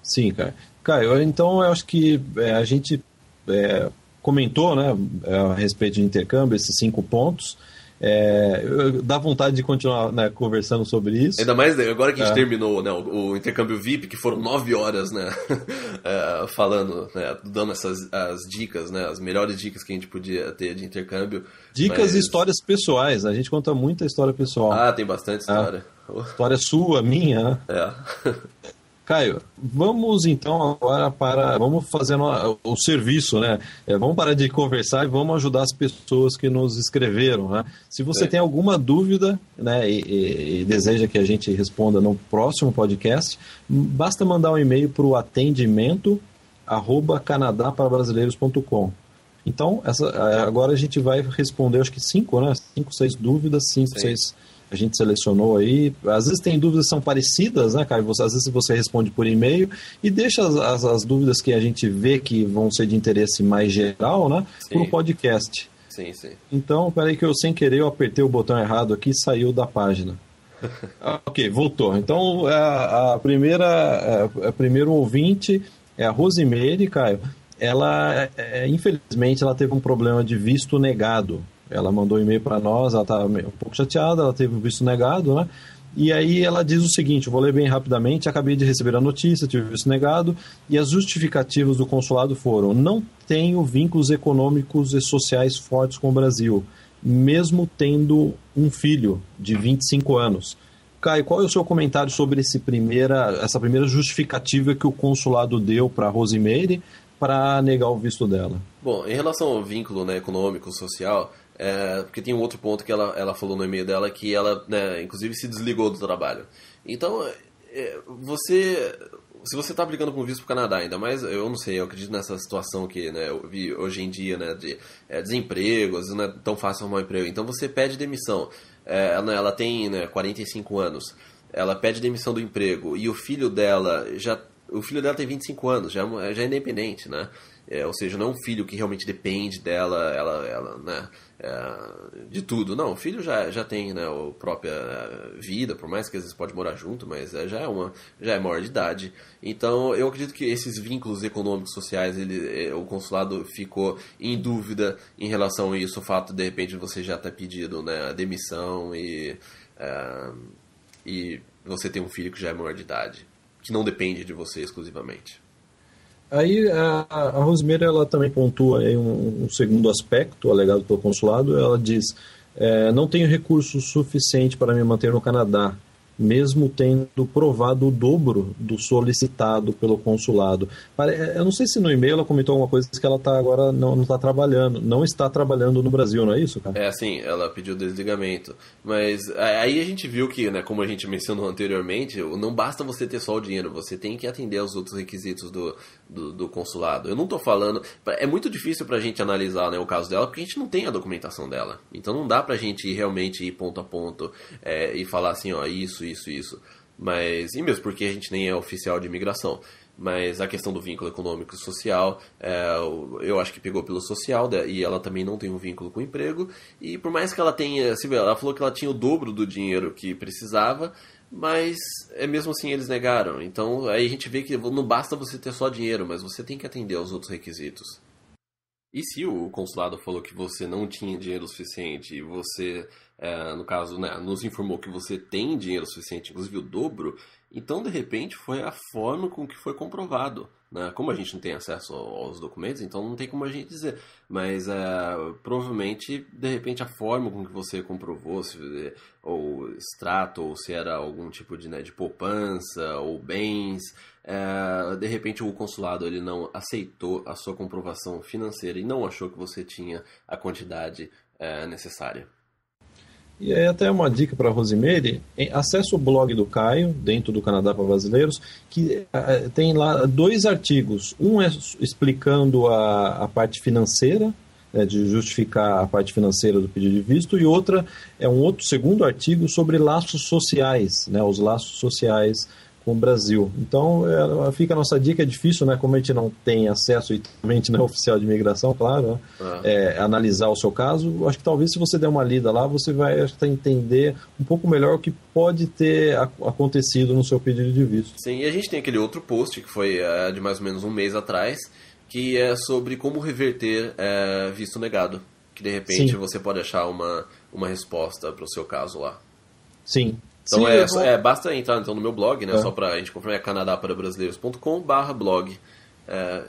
Sim, cara. Caio, então eu acho que a gente comentou, né, a respeito de intercâmbio, esses 5 pontos. Dá vontade de continuar, né, conversando sobre isso. Ainda mais agora que a gente terminou, né, o intercâmbio VIP, que foram 9 horas, né, falando, né, dando as dicas, né, as melhores dicas que a gente podia ter de intercâmbio. Dicas e histórias pessoais. A gente conta muita história pessoal. Tem bastante história. História sua, minha. Caio, vamos então agora vamos fazer o serviço, né? Vamos parar de conversar e vamos ajudar as pessoas que nos escreveram, né? Se você tem alguma dúvida, né, e deseja que a gente responda no próximo podcast, basta mandar um e-mail para o atendimento@canadaparabrasileiros.com. Então, agora a gente vai responder, acho que 5, né? 5, 6 dúvidas, 5, 6... A gente selecionou aí. Às vezes tem dúvidas que são parecidas, né, cara? Às vezes você responde por e-mail e deixa as dúvidas que a gente vê que vão ser de interesse mais geral, né, para o podcast. Sim, sim. Então, peraí que eu sem querer eu apertei o botão errado aqui e saiu da página. Ok, voltou. Então, a primeiro ouvinte é a Rosimeire, Caio. Ela, infelizmente, ela teve um problema de visto negado. Ela mandou um e-mail para nós, ela estava um pouco chateada, ela teve o visto negado, né? E aí ela diz o seguinte, eu vou ler bem rapidamente, acabei de receber a notícia, tive o visto negado, e as justificativas do consulado foram: não tenho vínculos econômicos e sociais fortes com o Brasil, mesmo tendo um filho de 25 anos. Caio, qual é o seu comentário sobre essa primeira justificativa que o consulado deu para a Rosimeire para negar o visto dela? Bom, em relação ao vínculo, né, econômico, social, porque tem um outro ponto que ela falou no e-mail dela, que ela, né, inclusive se desligou do trabalho. Então, se você está aplicando com visto para o Canadá, ainda mais, eu não sei, eu acredito nessa situação que, né, eu vi hoje em dia, né, de desemprego, às vezes não é tão fácil arrumar um emprego. Então você pede demissão. Ela tem, né, 45 anos, ela pede demissão do emprego e o filho dela tem 25 anos, já é independente, né? Ou seja, não é um filho que realmente depende dela, ela né, de tudo. Não, o filho já tem, né, a própria vida, por mais que às vezes pode morar junto, mas já é maior de idade. Então, eu acredito que esses vínculos econômicos, sociais, o consulado ficou em dúvida em relação a isso, o fato de repente você já ter pedido, né, a demissão e você tem um filho que já é maior de idade, que não depende de você exclusivamente. Aí a Rosimeire, ela também pontua aí um segundo aspecto alegado pelo consulado. Ela diz: não tenho recursos suficientes para me manter no Canadá. mesmo tendo provado o dobro do solicitado pelo consulado. Eu não sei se no e-mail ela comentou alguma coisa que ela tá agora não está trabalhando, não está trabalhando no Brasil, não é isso, cara? É, sim, ela pediu desligamento. Mas aí a gente viu que, né, como a gente mencionou anteriormente, não basta você ter só o dinheiro, você tem que atender aos outros requisitos do consulado. Eu não tô falando... É muito difícil pra gente analisar, né, o caso dela, porque a gente não tem a documentação dela. Então não dá pra gente realmente ir ponto a ponto e falar assim, ó, isso. Mas, e mesmo porque a gente nem é oficial de imigração. Mas a questão do vínculo econômico e social, eu acho que pegou pelo social, e ela também não tem um vínculo com o emprego. E por mais que ela tenha, ela falou que ela tinha o dobro do dinheiro que precisava, mas mesmo assim eles negaram. Então aí a gente vê que não basta você ter só dinheiro, mas você tem que atender aos outros requisitos. E se o consulado falou que você não tinha dinheiro suficiente e você, no caso, né, nos informou que você tem dinheiro suficiente, inclusive o dobro, então, de repente, foi a forma com que foi comprovado. Né? Como a gente não tem acesso aos documentos, então não tem como a gente dizer. Mas, provavelmente, de repente, a forma com que você comprovou, ou extrato, ou se era algum tipo de poupança, ou bens, de repente o consulado ele não aceitou a sua comprovação financeira e não achou que você tinha a quantidade necessária. E aí até uma dica para a Rosemary, acesse o blog do Caio, dentro do Canadá para Brasileiros, que tem lá 2 artigos. Um é explicando a parte financeira, de justificar a parte financeira do pedido de visto, e outra é um outro segundo artigo sobre laços sociais, né, os laços sociais com o Brasil. Então, fica a nossa dica, é difícil, né, como a gente não tem acesso e também a gente não é oficial de imigração, claro, né, analisar o seu caso. Acho que talvez se você der uma lida lá, você vai entender um pouco melhor o que pode ter acontecido no seu pedido de visto. Sim, e a gente tem aquele outro post que foi de mais ou menos um mês atrás, que é sobre como reverter visto negado, que de repente Sim. você pode achar uma resposta para o seu caso lá. Sim. Então basta entrar então no meu blog, né? Só pra gente confirmar, é canadaparabrazleiros.com/blog,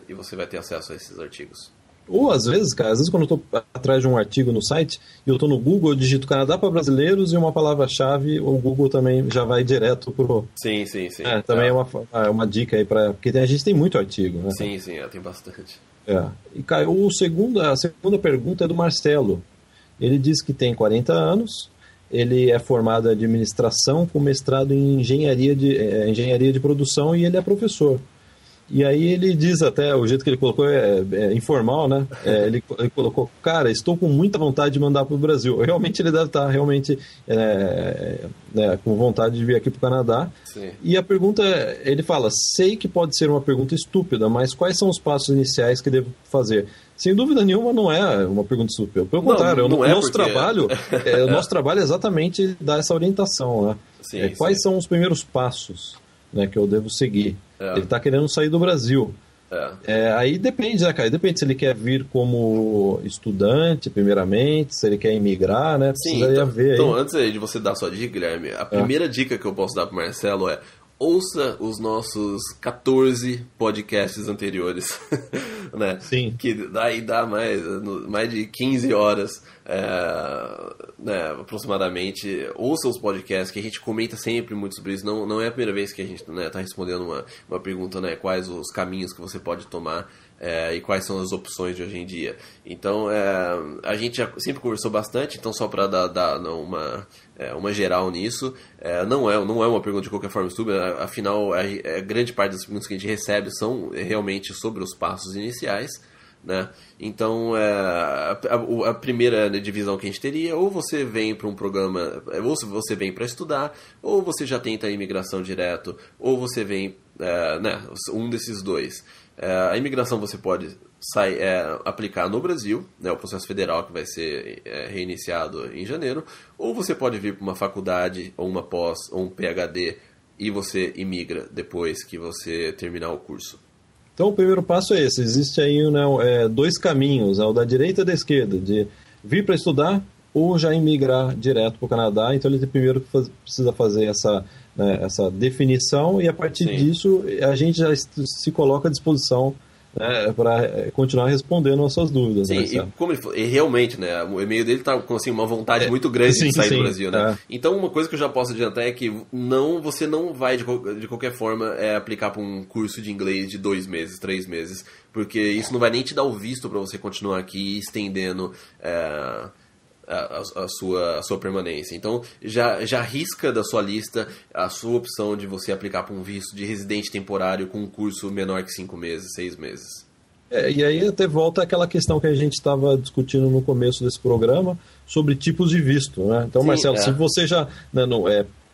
e você vai ter acesso a esses artigos. Ou às vezes, cara, quando eu tô atrás de um artigo no site e eu tô no Google, eu digito Canadá para brasileiros e uma palavra-chave, o Google também já vai direto pro... Sim. Também é uma dica aí porque a gente tem muito artigo, né? Sim, tem bastante. E, Caio, a segunda pergunta é do Marcelo. Ele diz que tem 40 anos, ele é formado em administração com mestrado em engenharia de produção e ele é professor. E aí ele diz até, o jeito que ele colocou é informal, né? Ele colocou, cara, estou com muita vontade de mandar para o Brasil. Realmente ele deve estar com vontade de vir aqui para o Canadá. Sim. E a pergunta, ele fala, sei que pode ser uma pergunta estúpida, mas quais são os passos iniciais que devo fazer? Sem dúvida nenhuma não é uma pergunta estúpida. Pelo contrário, o nosso trabalho é exatamente dar essa orientação, né? Sim, quais são os primeiros passos, né, que eu devo seguir? Ele está querendo sair do Brasil. Aí depende, né, cara? Depende se ele quer vir como estudante, primeiramente, se ele quer imigrar, né? Precisaria ver aí. Então, antes de você dar a sua dica, Guilherme, a primeira dica que eu posso dar para o Marcelo é: ouça os nossos 14 podcasts anteriores, né? Sim. Que daí dá mais de 15 horas, né, aproximadamente. Ouça os podcasts, que a gente comenta sempre muito sobre isso. Não é a primeira vez que a gente está respondendo uma pergunta, né? Quais os caminhos que você pode tomar e quais são as opções de hoje em dia. Então, a gente já sempre conversou bastante, então só para dar uma geral nisso, não é uma pergunta de qualquer forma estúpida, afinal, a grande parte das perguntas que a gente recebe são realmente sobre os passos iniciais, né? Então, a primeira divisão que a gente teria, ou você vem para um programa, ou você vem para estudar, ou você já tenta a imigração direto, ou você vem, né, um desses dois. A imigração você pode aplicar no Brasil, né, o processo federal que vai ser reiniciado em janeiro, ou você pode vir para uma faculdade, ou uma pós, ou um PhD, e você imigra depois que você terminar o curso. Então o primeiro passo é esse, existe aí dois caminhos, o da direita e da esquerda, de vir para estudar ou já imigrar direto para o Canadá. Então ele primeiro precisa fazer essa definição, e a partir disso a gente já se coloca à disposição para continuar respondendo as suas dúvidas. Sim, né, e como ele falou, e realmente, né, o e-mail dele tá com assim, uma vontade muito grande de sair do Brasil, né? Então, uma coisa que eu já posso adiantar é que você não vai, de qualquer forma, aplicar para um curso de inglês de 2 meses, 3 meses, porque isso não vai nem te dar o visto para você continuar aqui estendendo a sua permanência. Então, já risca da sua lista a sua opção de você aplicar para um visto de residente temporário com um curso menor que 5 meses, 6 meses. E aí até volta aquela questão que a gente estava discutindo no começo desse programa sobre tipos de visto, né? Então, sim, Marcelo, se você já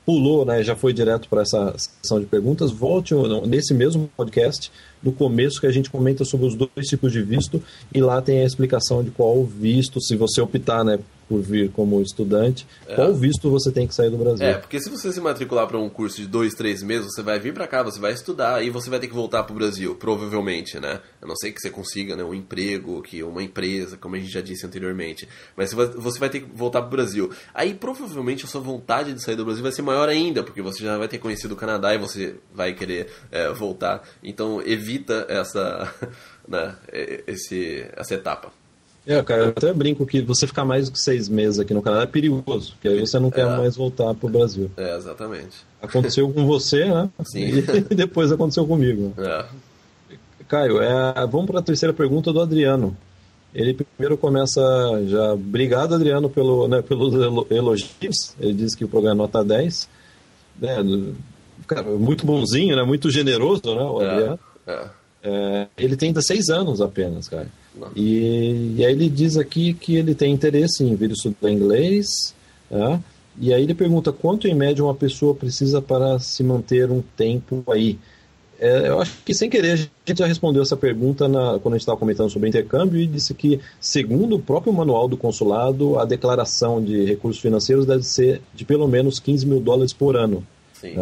pulou, né, já foi direto para essa sessão de perguntas, volte nesse mesmo podcast, no começo, que a gente comenta sobre os 2 tipos de visto, e lá tem a explicação de qual visto, se você optar, né, por vir como estudante, qual visto você tem que sair do Brasil. Porque se você se matricular para um curso de 2, 3 meses, você vai vir para cá, você vai estudar, e você vai ter que voltar para o Brasil, provavelmente, né? A não ser que você consiga, né, um emprego, uma empresa, como a gente já disse anteriormente. Mas você vai ter que voltar para o Brasil. Aí, provavelmente, a sua vontade de sair do Brasil vai ser maior ainda, porque você já vai ter conhecido o Canadá e você vai querer voltar. Então, evita essa, né, essa etapa. Cara, eu até brinco que você ficar mais do que 6 meses aqui no Canadá é perigoso, porque aí você não quer mais voltar pro Brasil. Exatamente. Aconteceu com você, né? Sim. E depois aconteceu comigo. Caio, vamos para a terceira pergunta do Adriano. Ele primeiro começa já... Obrigado, Adriano, pelos elogios. Ele diz que o programa é nota 10. Cara, muito bonzinho, né? Muito generoso, né, o Adriano. Ele tem 16 anos apenas, cara. E aí ele diz aqui que ele tem interesse em vir estudar inglês, e aí ele pergunta quanto em média uma pessoa precisa para se manter um tempo aí. Eu acho que sem querer a gente já respondeu essa pergunta quando a gente estava comentando sobre intercâmbio, e disse que, segundo o próprio manual do consulado, a declaração de recursos financeiros deve ser de pelo menos $15 mil por ano. Sim.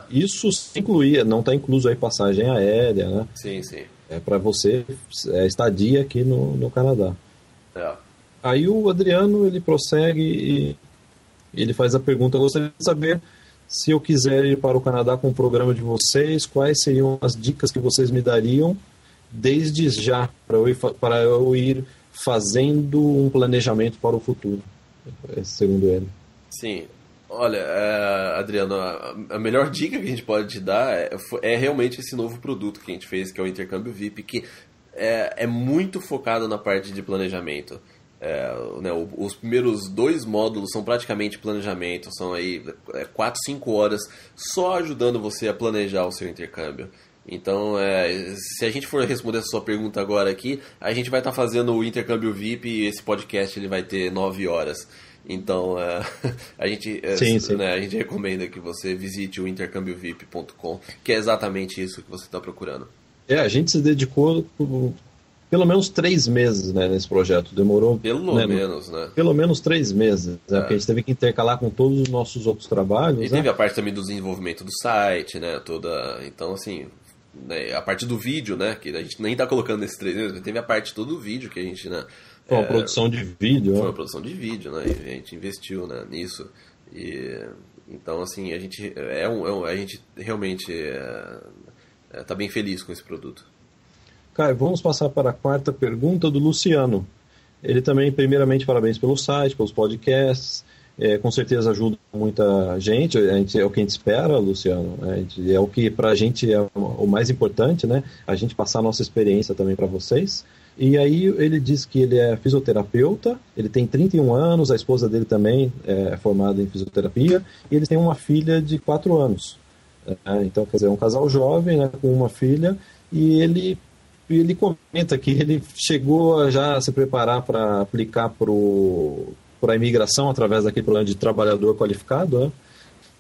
Isso incluía, não está incluso aí passagem aérea, né? Sim, sim. Para você estadia aqui no Canadá. Aí o Adriano, ele prossegue e ele faz a pergunta: eu gostaria de saber, se eu quiser ir para o Canadá com o programa de vocês, quais seriam as dicas que vocês me dariam desde já para eu ir fazendo um planejamento para o futuro, segundo ele. Sim. Olha, Adriano, a melhor dica que a gente pode te dar é realmente esse novo produto que a gente fez, que é o Intercâmbio VIP, que é muito focado na parte de planejamento. Os primeiros 2 módulos são praticamente planejamento, são aí 4, 5 horas só ajudando você a planejar o seu intercâmbio. Então, se a gente for responder essa sua pergunta agora aqui, a gente vai estar fazendo o Intercâmbio VIP e esse podcast ele vai ter 9 horas. Então, a gente recomenda que você visite o intercambiovip.com, que é exatamente isso que você está procurando. A gente se dedicou pelo menos 3 meses, né, nesse projeto. Demorou... Pelo menos 3 meses, né, porque a gente teve que intercalar com todos os nossos outros trabalhos. E teve a parte também do desenvolvimento do site, né, então, assim... a parte do vídeo, né, que a gente nem está colocando nesses 3 meses, mas teve a parte todo do vídeo que a gente... né, foi uma produção de vídeo. Foi uma produção de vídeo, né? E a gente investiu, né, nisso. Então, assim, a gente realmente está bem feliz com esse produto. Caio, vamos passar para a 4ª pergunta do Luciano. Ele também, primeiramente, parabéns pelo site, pelos podcasts. Com certeza ajuda muita gente. É o que a gente espera, Luciano. É o que para a gente é o mais importante, né? A gente passar a nossa experiência também para vocês. E aí ele diz que ele é fisioterapeuta, ele tem 31 anos, a esposa dele também é formada em fisioterapia, e eles têm uma filha de 4 anos. Então, quer dizer, é um casal jovem, né, com uma filha, e ele comenta que ele chegou a já se preparar para aplicar para a imigração através daquele programa de trabalhador qualificado, né?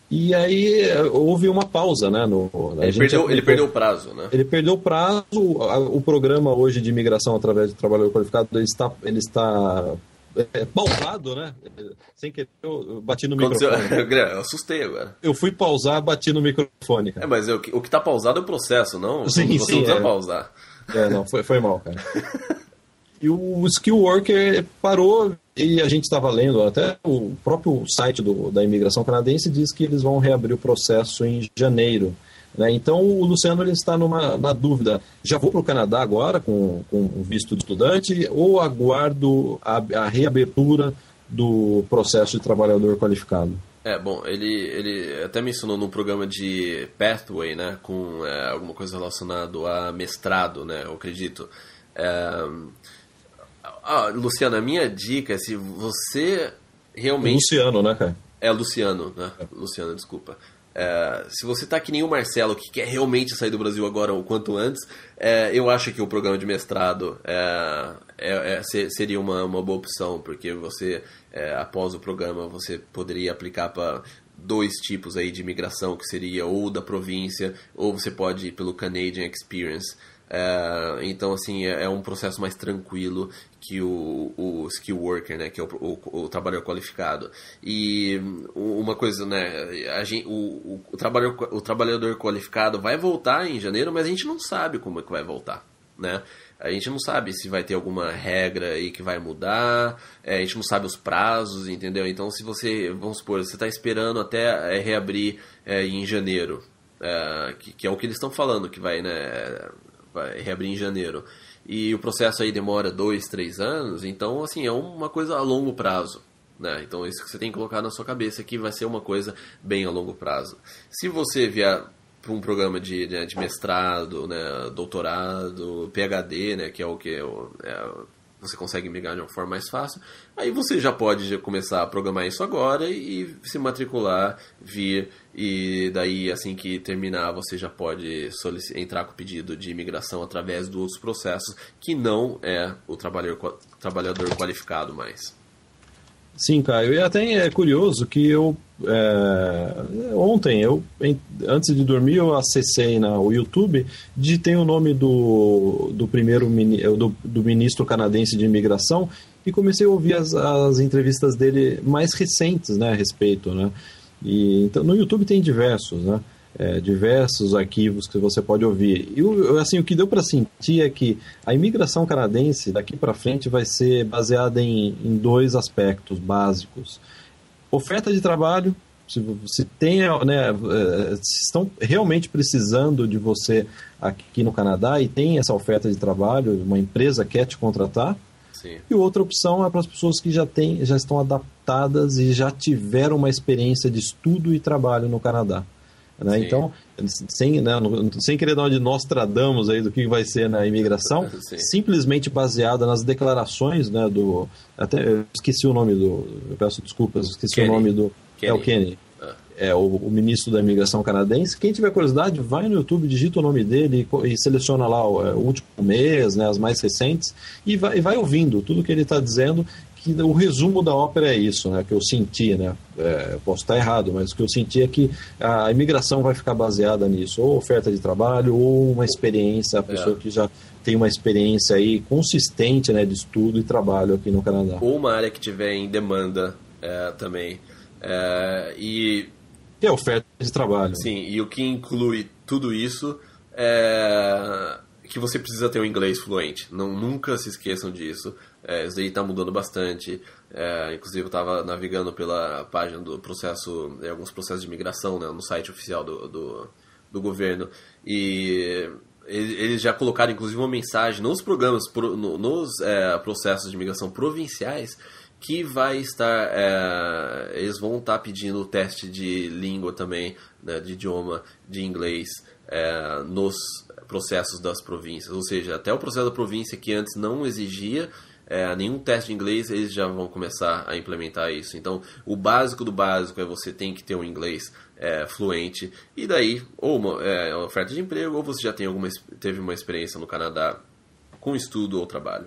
E aí houve uma pausa, né? Ele perdeu o prazo, né? Ele perdeu o prazo. O programa hoje de imigração através de trabalhador qualificado ele está pausado, né? Sem querer, eu bati no microfone. Eu assustei agora. Eu fui pausar, bati no microfone, cara. Mas o que está pausado é o processo, não? Sim, você não precisa pausar. Não, foi mal, cara. E o Skill Worker parou, e a gente estava lendo, até o próprio site da imigração canadense diz que eles vão reabrir o processo em janeiro. né? Então o Luciano ele está na dúvida, já vou para o Canadá agora com o visto de estudante ou aguardo a reabertura do processo de trabalhador qualificado? Bom, ele até mencionou num programa de Pathway, né, com alguma coisa relacionada a mestrado, né, eu acredito. Luciano, a minha dica é se você realmente... Luciano, né, cara? Luciano, né? Luciano, desculpa. Se você tá que nem o Marcelo, que quer realmente sair do Brasil agora o quanto antes, eu acho que o programa de mestrado seria uma boa opção, porque você, após o programa, você poderia aplicar para 2 tipos aí de imigração, que seria ou da província, ou você pode ir pelo Canadian Experience. Então, assim, é um processo mais tranquilo que o skill worker, né, que é o trabalhador qualificado. E uma coisa, né, o trabalhador qualificado vai voltar em janeiro, mas a gente não sabe como é que vai voltar, né? A gente não sabe se vai ter alguma regra aí que vai mudar, a gente não sabe os prazos, entendeu? Então, se você, vamos supor, você está esperando até reabrir em janeiro, que é o que eles estão falando, que vai, né, vai reabrir em janeiro, e o processo aí demora 2, 3 anos, então, assim, é uma coisa a longo prazo, né? Então, isso que você tem que colocar na sua cabeça, que vai ser uma coisa bem a longo prazo. Se você vier para um programa de mestrado, né, doutorado, PhD, né, que é o que você consegue migrar de uma forma mais fácil, aí você já pode começar a programar isso agora e se matricular, vir, e daí assim que terminar você já pode entrar com o pedido de imigração através dos outros processos, que não é o trabalhador qualificado mais. Sim, Caio, e até é curioso que ontem, antes de dormir, eu acessei o YouTube, digitei o nome do ministro canadense de imigração e comecei a ouvir as entrevistas dele mais recentes, né, a respeito, né? E, então, no YouTube tem diversos, né? Diversos arquivos que você pode ouvir. E assim, o que deu para sentir é que a imigração canadense daqui para frente vai ser baseada em 2 aspectos básicos: oferta de trabalho, se tem, né, se estão realmente precisando de você aqui no Canadá e tem essa oferta de trabalho, uma empresa quer te contratar. Sim. E outra opção é para as pessoas que já estão adaptadas e já tiveram uma experiência de estudo e trabalho no Canadá. Né? Então, sem querer dar uma de Nostradamus aí do que vai ser na imigração, simplesmente baseada nas declarações, né, até eu esqueci o nome eu peço desculpas, Kenny. O nome do Kenny. o Kenny, o ministro da imigração canadense. Quem tiver curiosidade, vai no YouTube, digita o nome dele e seleciona lá o último mês, né, as mais recentes, e vai ouvindo tudo que ele está dizendo. O resumo da ópera é isso, né, que eu senti, né, posso estar errado, mas o que eu senti é que a imigração vai ficar baseada nisso, ou oferta de trabalho, ou uma experiência, a pessoa que já tem uma experiência aí consistente, né, de estudo e trabalho aqui no Canadá. Ou uma área que tiver em demanda também. Que é oferta de trabalho. Sim, e o que inclui tudo isso é que você precisa ter um inglês fluente. Nunca se esqueçam disso. Isso aí está mudando bastante. Inclusive, eu estava navegando pela página do processo, alguns processos de imigração, né, no site oficial do governo. E eles já colocaram, inclusive, uma mensagem nos programas, nos processos de imigração provinciais, que vai estar... eles vão estar pedindo o teste de língua também, né, de idioma, de inglês, nos processos das províncias. Ou seja, até o processo da província que antes não exigia nenhum teste de inglês, eles já vão começar a implementar isso. Então, o básico do básico é você tem que ter um inglês fluente, e daí, ou uma oferta de emprego, ou você já teve uma experiência no Canadá com estudo ou trabalho.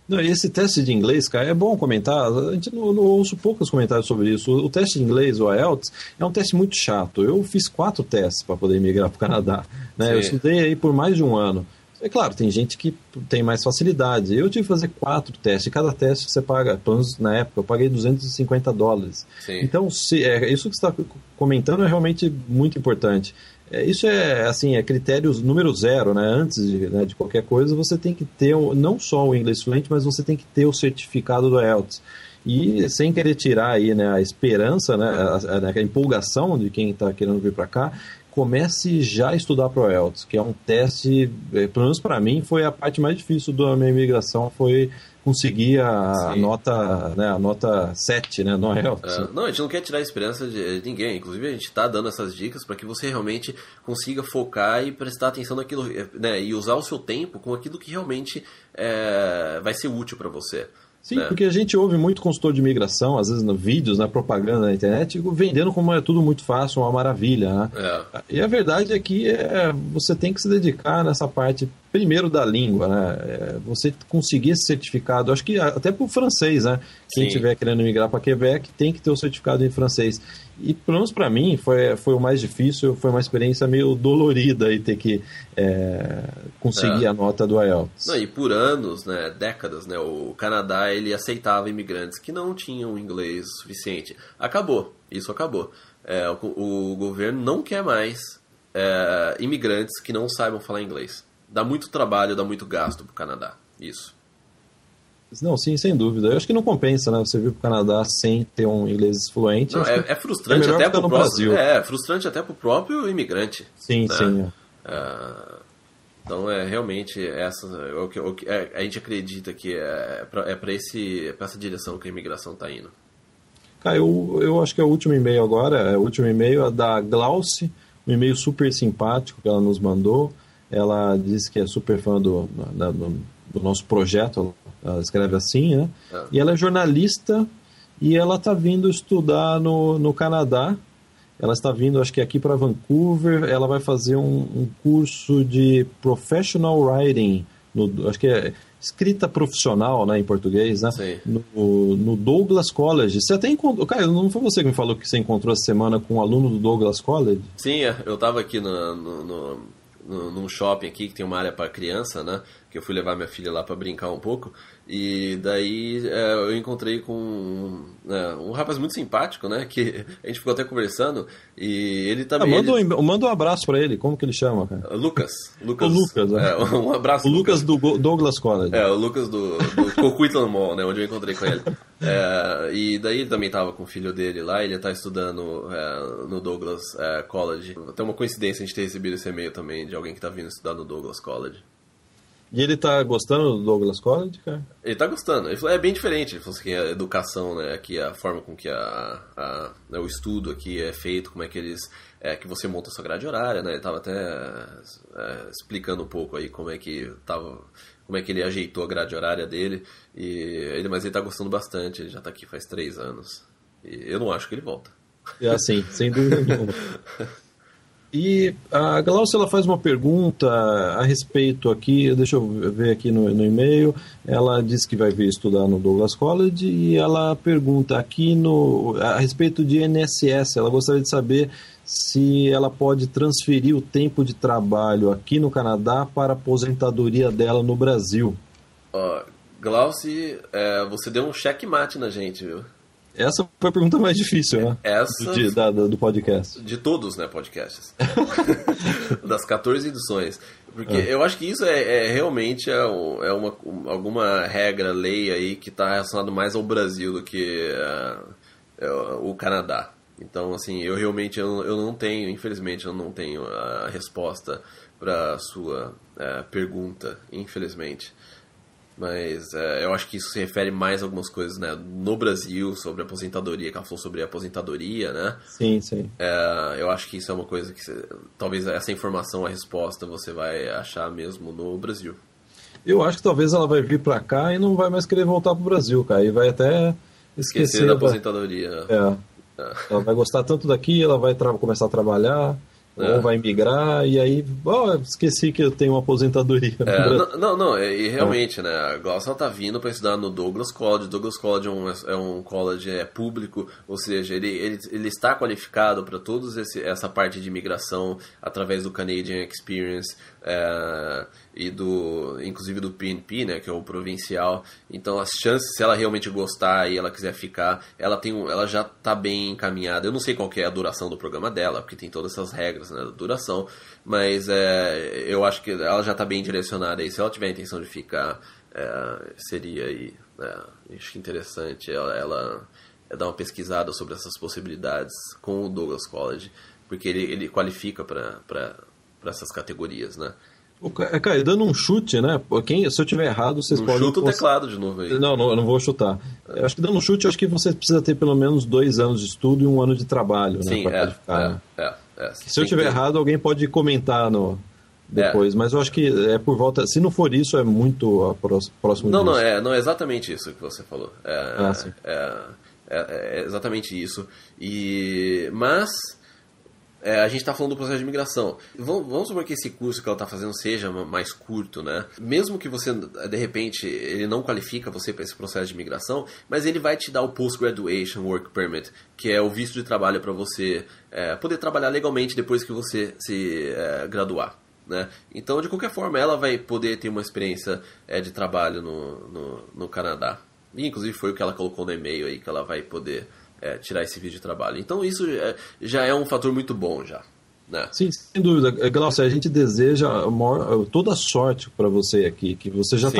Não, esse teste de inglês, cara, é bom comentar. A gente não ouço poucos comentários sobre isso. O teste de inglês, o IELTS, é um teste muito chato. Eu fiz 4 testes para poder migrar para o Canadá, né? Eu estudei aí por mais de um ano. É claro, tem gente que tem mais facilidade. Eu tive que fazer 4 testes. E cada teste você paga, pelo menos na época, eu paguei $250. Sim. Então, isso que você está comentando é realmente muito importante. Isso é critério número 0, né? Antes de qualquer coisa, você tem que ter não só o inglês fluente, mas você tem que ter o certificado do IELTS. E sem querer tirar aí, né, a esperança, né, a empolgação de quem está querendo vir para cá, comece já a estudar para o IELTS, que é um teste, pelo menos para mim, foi a parte mais difícil da minha imigração, foi conseguir a nota, né, a nota 7, né, no IELTS. Não, a gente não quer tirar a esperança de ninguém, inclusive a gente está dando essas dicas para que você realmente consiga focar e prestar atenção naquilo, né, e usar o seu tempo com aquilo que realmente vai ser útil para você. Sim, porque a gente ouve muito consultor de imigração, às vezes nos vídeos, na propaganda na internet, vendendo como é tudo muito fácil, uma maravilha, né? E a verdade é que você tem que se dedicar nessa parte, primeiro, da língua, né? Você conseguir esse certificado, acho que até para o francês, né? Quem estiver querendo migrar para Quebec tem que ter o certificado em francês. E, pelo menos para mim, foi o mais difícil, foi uma experiência meio dolorida aí ter que conseguir a nota do IELTS. Não, e por anos, né, décadas, né, o Canadá ele aceitava imigrantes que não tinham inglês suficiente. Isso acabou. O governo não quer mais imigrantes que não saibam falar inglês. Dá muito trabalho, dá muito gasto pro Canadá, isso. Não, sim, sem dúvida. Eu acho que não compensa, né? Você vir para o Canadá sem ter um inglês fluente. Não, é frustrante até para o Brasil. Frustrante até para o próprio imigrante. Sim, né? sim. Então realmente a gente acredita que para essa direção que a imigração está indo. Cara, eu acho que é o último e-mail agora. O último e-mail é da Glauce, um e-mail super simpático que ela nos mandou. Ela disse que é super fã do nosso projeto. Ela escreve assim, né? E ela é jornalista e ela está vindo estudar no Canadá. Ela está vindo, acho que aqui para Vancouver. Ela vai fazer um curso de Professional Writing, acho que é escrita profissional, né, em português, né? No Douglas College. Você até encontrou... Cara, não foi você que me falou que você encontrou essa semana com um aluno do Douglas College? Sim, eu estava aqui num shopping aqui que tem uma área para criança, né? Que eu fui levar minha filha lá para brincar um pouco. E daí eu encontrei com um rapaz muito simpático, né? Que a gente ficou até conversando. E ele também... Manda um abraço para ele. Como que ele chama, cara? Lucas. O Lucas, né? Um abraço. O Lucas do Douglas College. O Lucas do Coquitlam Mall, né? Onde eu encontrei com ele. E daí ele também estava com o filho dele lá. Ele está estudando no Douglas College. Tem uma coincidência a gente ter recebido esse e-mail também de alguém que está vindo estudar no Douglas College. E ele tá gostando do Douglas College, cara? Ele tá gostando. Ele falou, é bem diferente. Ele falou assim, que a educação, né, aqui, a forma com que o estudo aqui é feito, como é que eles... que você monta a sua grade horária, né? Ele tava até explicando um pouco aí como é que ele ajeitou a grade horária dele. Mas ele tá gostando bastante. Ele já tá aqui faz 3 anos. E eu não acho que ele volta. É assim, sem dúvida nenhuma. E a Glaucia, ela faz uma pergunta a respeito aqui, deixa eu ver aqui no e-mail. Ela diz que vai vir estudar no Douglas College e ela pergunta aqui a respeito de INSS. Ela gostaria de saber se ela pode transferir o tempo de trabalho aqui no Canadá para a aposentadoria dela no Brasil. Glaucia, você deu um checkmate na gente, viu? Essa foi a pergunta mais difícil, né? Do podcast. De todos, né, podcasts. Das 14 edições. Porque eu acho que isso realmente alguma regra, lei aí que está relacionado mais ao Brasil do que o Canadá. Então, assim, eu realmente eu não tenho, infelizmente, eu não tenho a resposta para a sua pergunta, infelizmente. Mas eu acho que isso se refere mais a algumas coisas, né, no Brasil, sobre aposentadoria, que ela falou sobre aposentadoria, né? Sim, sim. Eu acho que isso é uma coisa que talvez essa informação, a resposta, você vai achar mesmo no Brasil. Eu acho que talvez ela vai vir pra cá e não vai mais querer voltar pro Brasil, cara. E vai até esquecer da aposentadoria. Ela vai gostar tanto daqui, ela vai começar a trabalhar... Ou vai migrar, e aí, esqueci que eu tenho uma aposentadoria. E realmente, né, a Glaucia tá vindo para estudar no Douglas College. Douglas College é um college público, ou seja, ele está qualificado para toda essa parte de imigração através do Canadian Experience e inclusive do PNP, né, que é o provincial. Então as chances, se ela realmente gostar e ela quiser ficar, ela já está bem encaminhada. Eu não sei qual que é a duração do programa dela, porque tem todas essas regras, né, da duração, mas eu acho que ela já está bem direcionada aí. Se ela tiver a intenção de ficar, seria aí Acho que interessante ela dar uma pesquisada sobre essas possibilidades com o Douglas College, porque ele qualifica para essas categorias, né? Cara, dando um chute, né? Se eu tiver errado, vocês podem... Chuta o teclado de novo aí. Não, eu não vou chutar. Eu acho que dando um chute, eu acho que você precisa ter pelo menos 2 anos de estudo e 1 ano de trabalho, sim, né? Pra qualificar. Se eu tiver errado, alguém pode comentar depois, mas eu acho que é por volta... Se não for isso, é muito próximo disso. Não, é exatamente isso que você falou. É exatamente isso. Mas... a gente está falando do processo de migração. Vamos supor que esse curso que ela está fazendo seja mais curto, né? Mesmo que você, de repente, ele não qualifica você para esse processo de migração, mas ele vai te dar o Post-Graduation Work Permit, que é o visto de trabalho para você poder trabalhar legalmente depois que você se graduar, né? Então, de qualquer forma, ela vai poder ter uma experiência de trabalho no Canadá. E, inclusive, foi o que ela colocou no e-mail aí, que ela vai poder... tirar esse vídeo de trabalho. Então isso já é um fator muito bom já, né? Sim, sem dúvida. Glaucio, a gente deseja toda a sorte para você aqui, que você já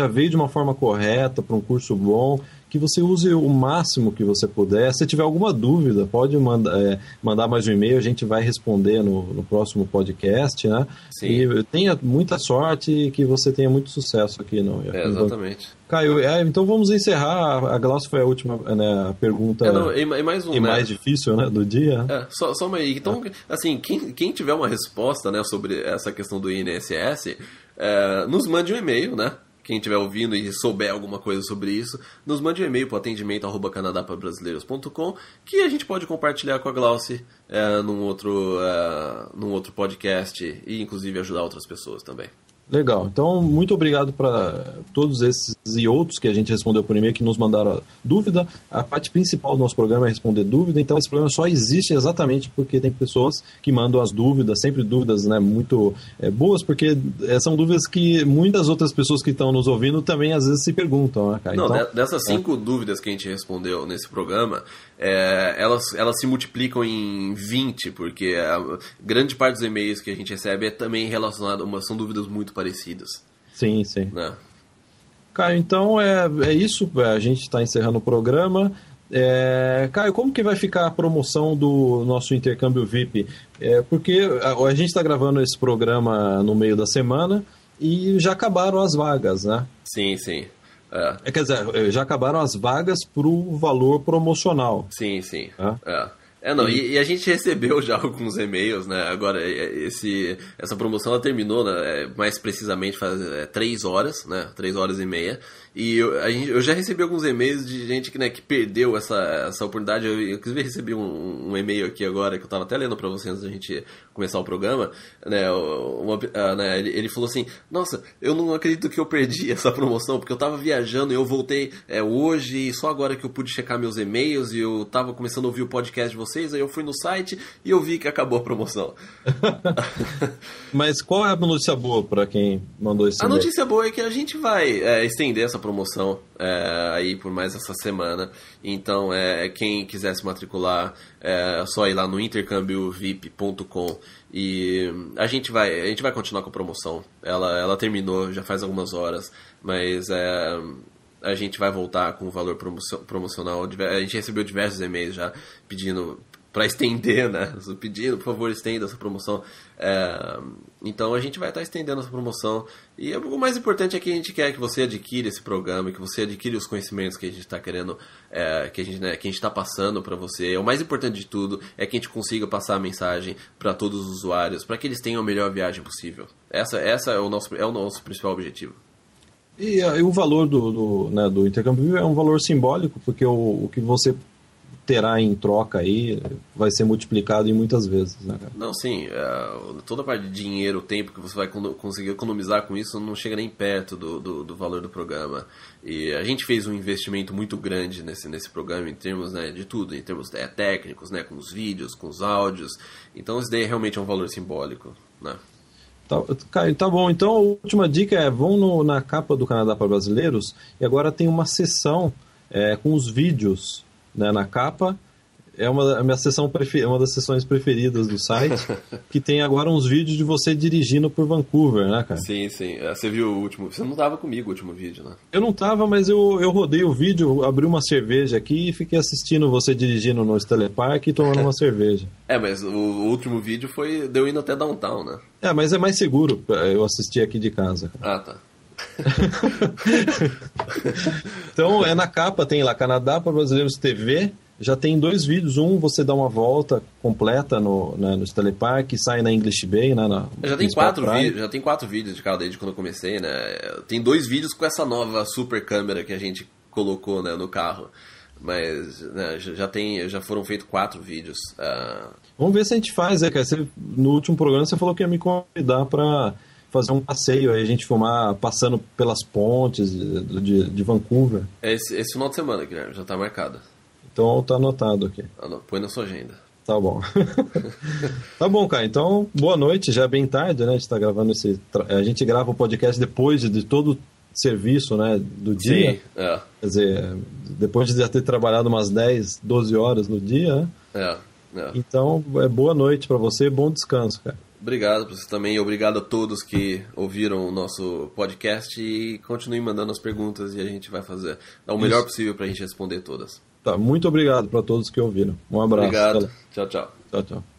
veio de uma forma correta para um curso bom, que você use o máximo que você puder. Se tiver alguma dúvida, pode mandar mais um e-mail, a gente vai responder no próximo podcast, né? Sim. E tenha muita sorte e que você tenha muito sucesso aqui. Exatamente. Caio, então vamos encerrar. A Glaucio foi a última, né, a pergunta e mais um, mais difícil, né, do dia. Só uma aí. Então, assim, quem tiver uma resposta, né, sobre essa questão do INSS, nos mande um e-mail, né? Quem estiver ouvindo e souber alguma coisa sobre isso, nos mande um e-mail para o atendimento@canadapabrasileiros.com, que a gente pode compartilhar com a Glauci num outro podcast e inclusive ajudar outras pessoas também. Legal, então muito obrigado para todos esses e outros que a gente respondeu por e-mail, que nos mandaram dúvida. A parte principal do nosso programa é responder dúvida, então esse programa só existe exatamente porque tem pessoas que mandam as dúvidas, sempre dúvidas, né, muito boas, porque são dúvidas que muitas outras pessoas que estão nos ouvindo também às vezes se perguntam, né, cara? Não, então, dessas 5 dúvidas que a gente respondeu nesse programa, elas se multiplicam em 20, porque a grande parte dos e-mails que a gente recebe é também relacionado, são dúvidas muito parecidas. Sim. Né? Caio, então é isso, a gente está encerrando o programa. Caio, como que vai ficar a promoção do nosso intercâmbio VIP? Porque a gente está gravando esse programa no meio da semana e já acabaram as vagas, né? Sim. Quer dizer, já acabaram as vagas para o valor promocional. Sim. E a gente recebeu já alguns e-mails, né? Agora, essa promoção ela terminou, né, mais precisamente faz 3 horas, né? 3 horas e meia. E eu já recebi alguns e-mails de gente que perdeu essa oportunidade. Eu inclusive recebi um e-mail aqui agora, que eu estava até lendo para vocês antes da gente começar o programa, né? Ele falou assim: nossa, eu não acredito que eu perdi essa promoção, porque eu estava viajando e eu voltei hoje, e só agora que eu pude checar meus e-mails, e eu estava começando a ouvir o podcast de vocês, aí eu fui no site e eu vi que acabou a promoção. Mas qual é a notícia boa para quem mandou esse e-mail? A notícia boa é que a gente vai estender essa promoção aí por mais essa semana. Então, quem quiser se matricular, é só ir lá no intercambiovip.com e a gente vai continuar com a promoção. Ela terminou já faz algumas horas, mas a gente vai voltar com o valor promocional. A gente recebeu diversos e-mails já pedindo para estender, né? Pedindo, por favor, estenda essa promoção. Então a gente vai estar estendendo essa promoção. E o mais importante é que a gente quer que você adquira esse programa, que você adquira os conhecimentos que a gente está querendo, que a gente está passando para você. O mais importante de tudo é que a gente consiga passar a mensagem para todos os usuários, para que eles tenham a melhor viagem possível. Essa é o nosso principal objetivo. E o valor do intercâmbio é um valor simbólico, porque o que você terá em troca aí vai ser multiplicado em muitas vezes, né, cara? Não, sim, toda a parte de dinheiro, o tempo que você vai conseguir economizar com isso não chega nem perto do valor do programa. E a gente fez um investimento muito grande nesse programa em termos, né, de tudo, em termos técnicos, né, com os vídeos, com os áudios. Então isso daí realmente é um valor simbólico, né? Tá bom, então a última dica vão na capa do Canadá para Brasileiros, e agora tem uma seção com os vídeos, né, na capa, é a minha sessão uma das sessões preferidas do site, que tem agora uns vídeos de você dirigindo por Vancouver, né, cara? Sim, sim. Você viu o último... Você não tava comigo o último vídeo, né? Eu não tava, mas eu rodei o vídeo, abri uma cerveja aqui e fiquei assistindo você dirigindo no Stanley Park e tomando uma cerveja. Mas o último vídeo foi deu indo até downtown, né? Mas é mais seguro eu assistir aqui de casa. Ah, tá. Então, na capa, tem lá Canadá para Brasileiros TV. Já tem 2 vídeos. Um, você dá uma volta completa no Stanley Park, sai na English Bay, né? Já tem 4 vídeos de carro desde quando eu comecei, né? Tem 2 vídeos com essa nova super câmera que a gente colocou, né, no carro. Mas, né, já foram feitos 4 vídeos. Vamos ver se a gente faz, cara. No último programa você falou que ia me convidar para fazer um passeio aí, a gente filmar passando pelas pontes de Vancouver. Esse final de semana, Guilherme, já tá marcado. Então tá anotado aqui. Põe na sua agenda. Tá bom. Tá bom, cara. Então, boa noite. Já é bem tarde, né? A gente tá gravando a gente grava o podcast depois de todo o serviço, né? Do dia. Sim, Quer dizer, depois de já ter trabalhado umas 10, 12 horas no dia, né? Então, boa noite pra você, bom descanso, cara. Obrigado pra você também, obrigado a todos que ouviram o nosso podcast e continuem mandando as perguntas e a gente vai fazer o melhor possível pra gente responder todas. Tá, muito obrigado pra todos que ouviram. Um abraço. Obrigado. Tchau, tchau. Tchau, tchau.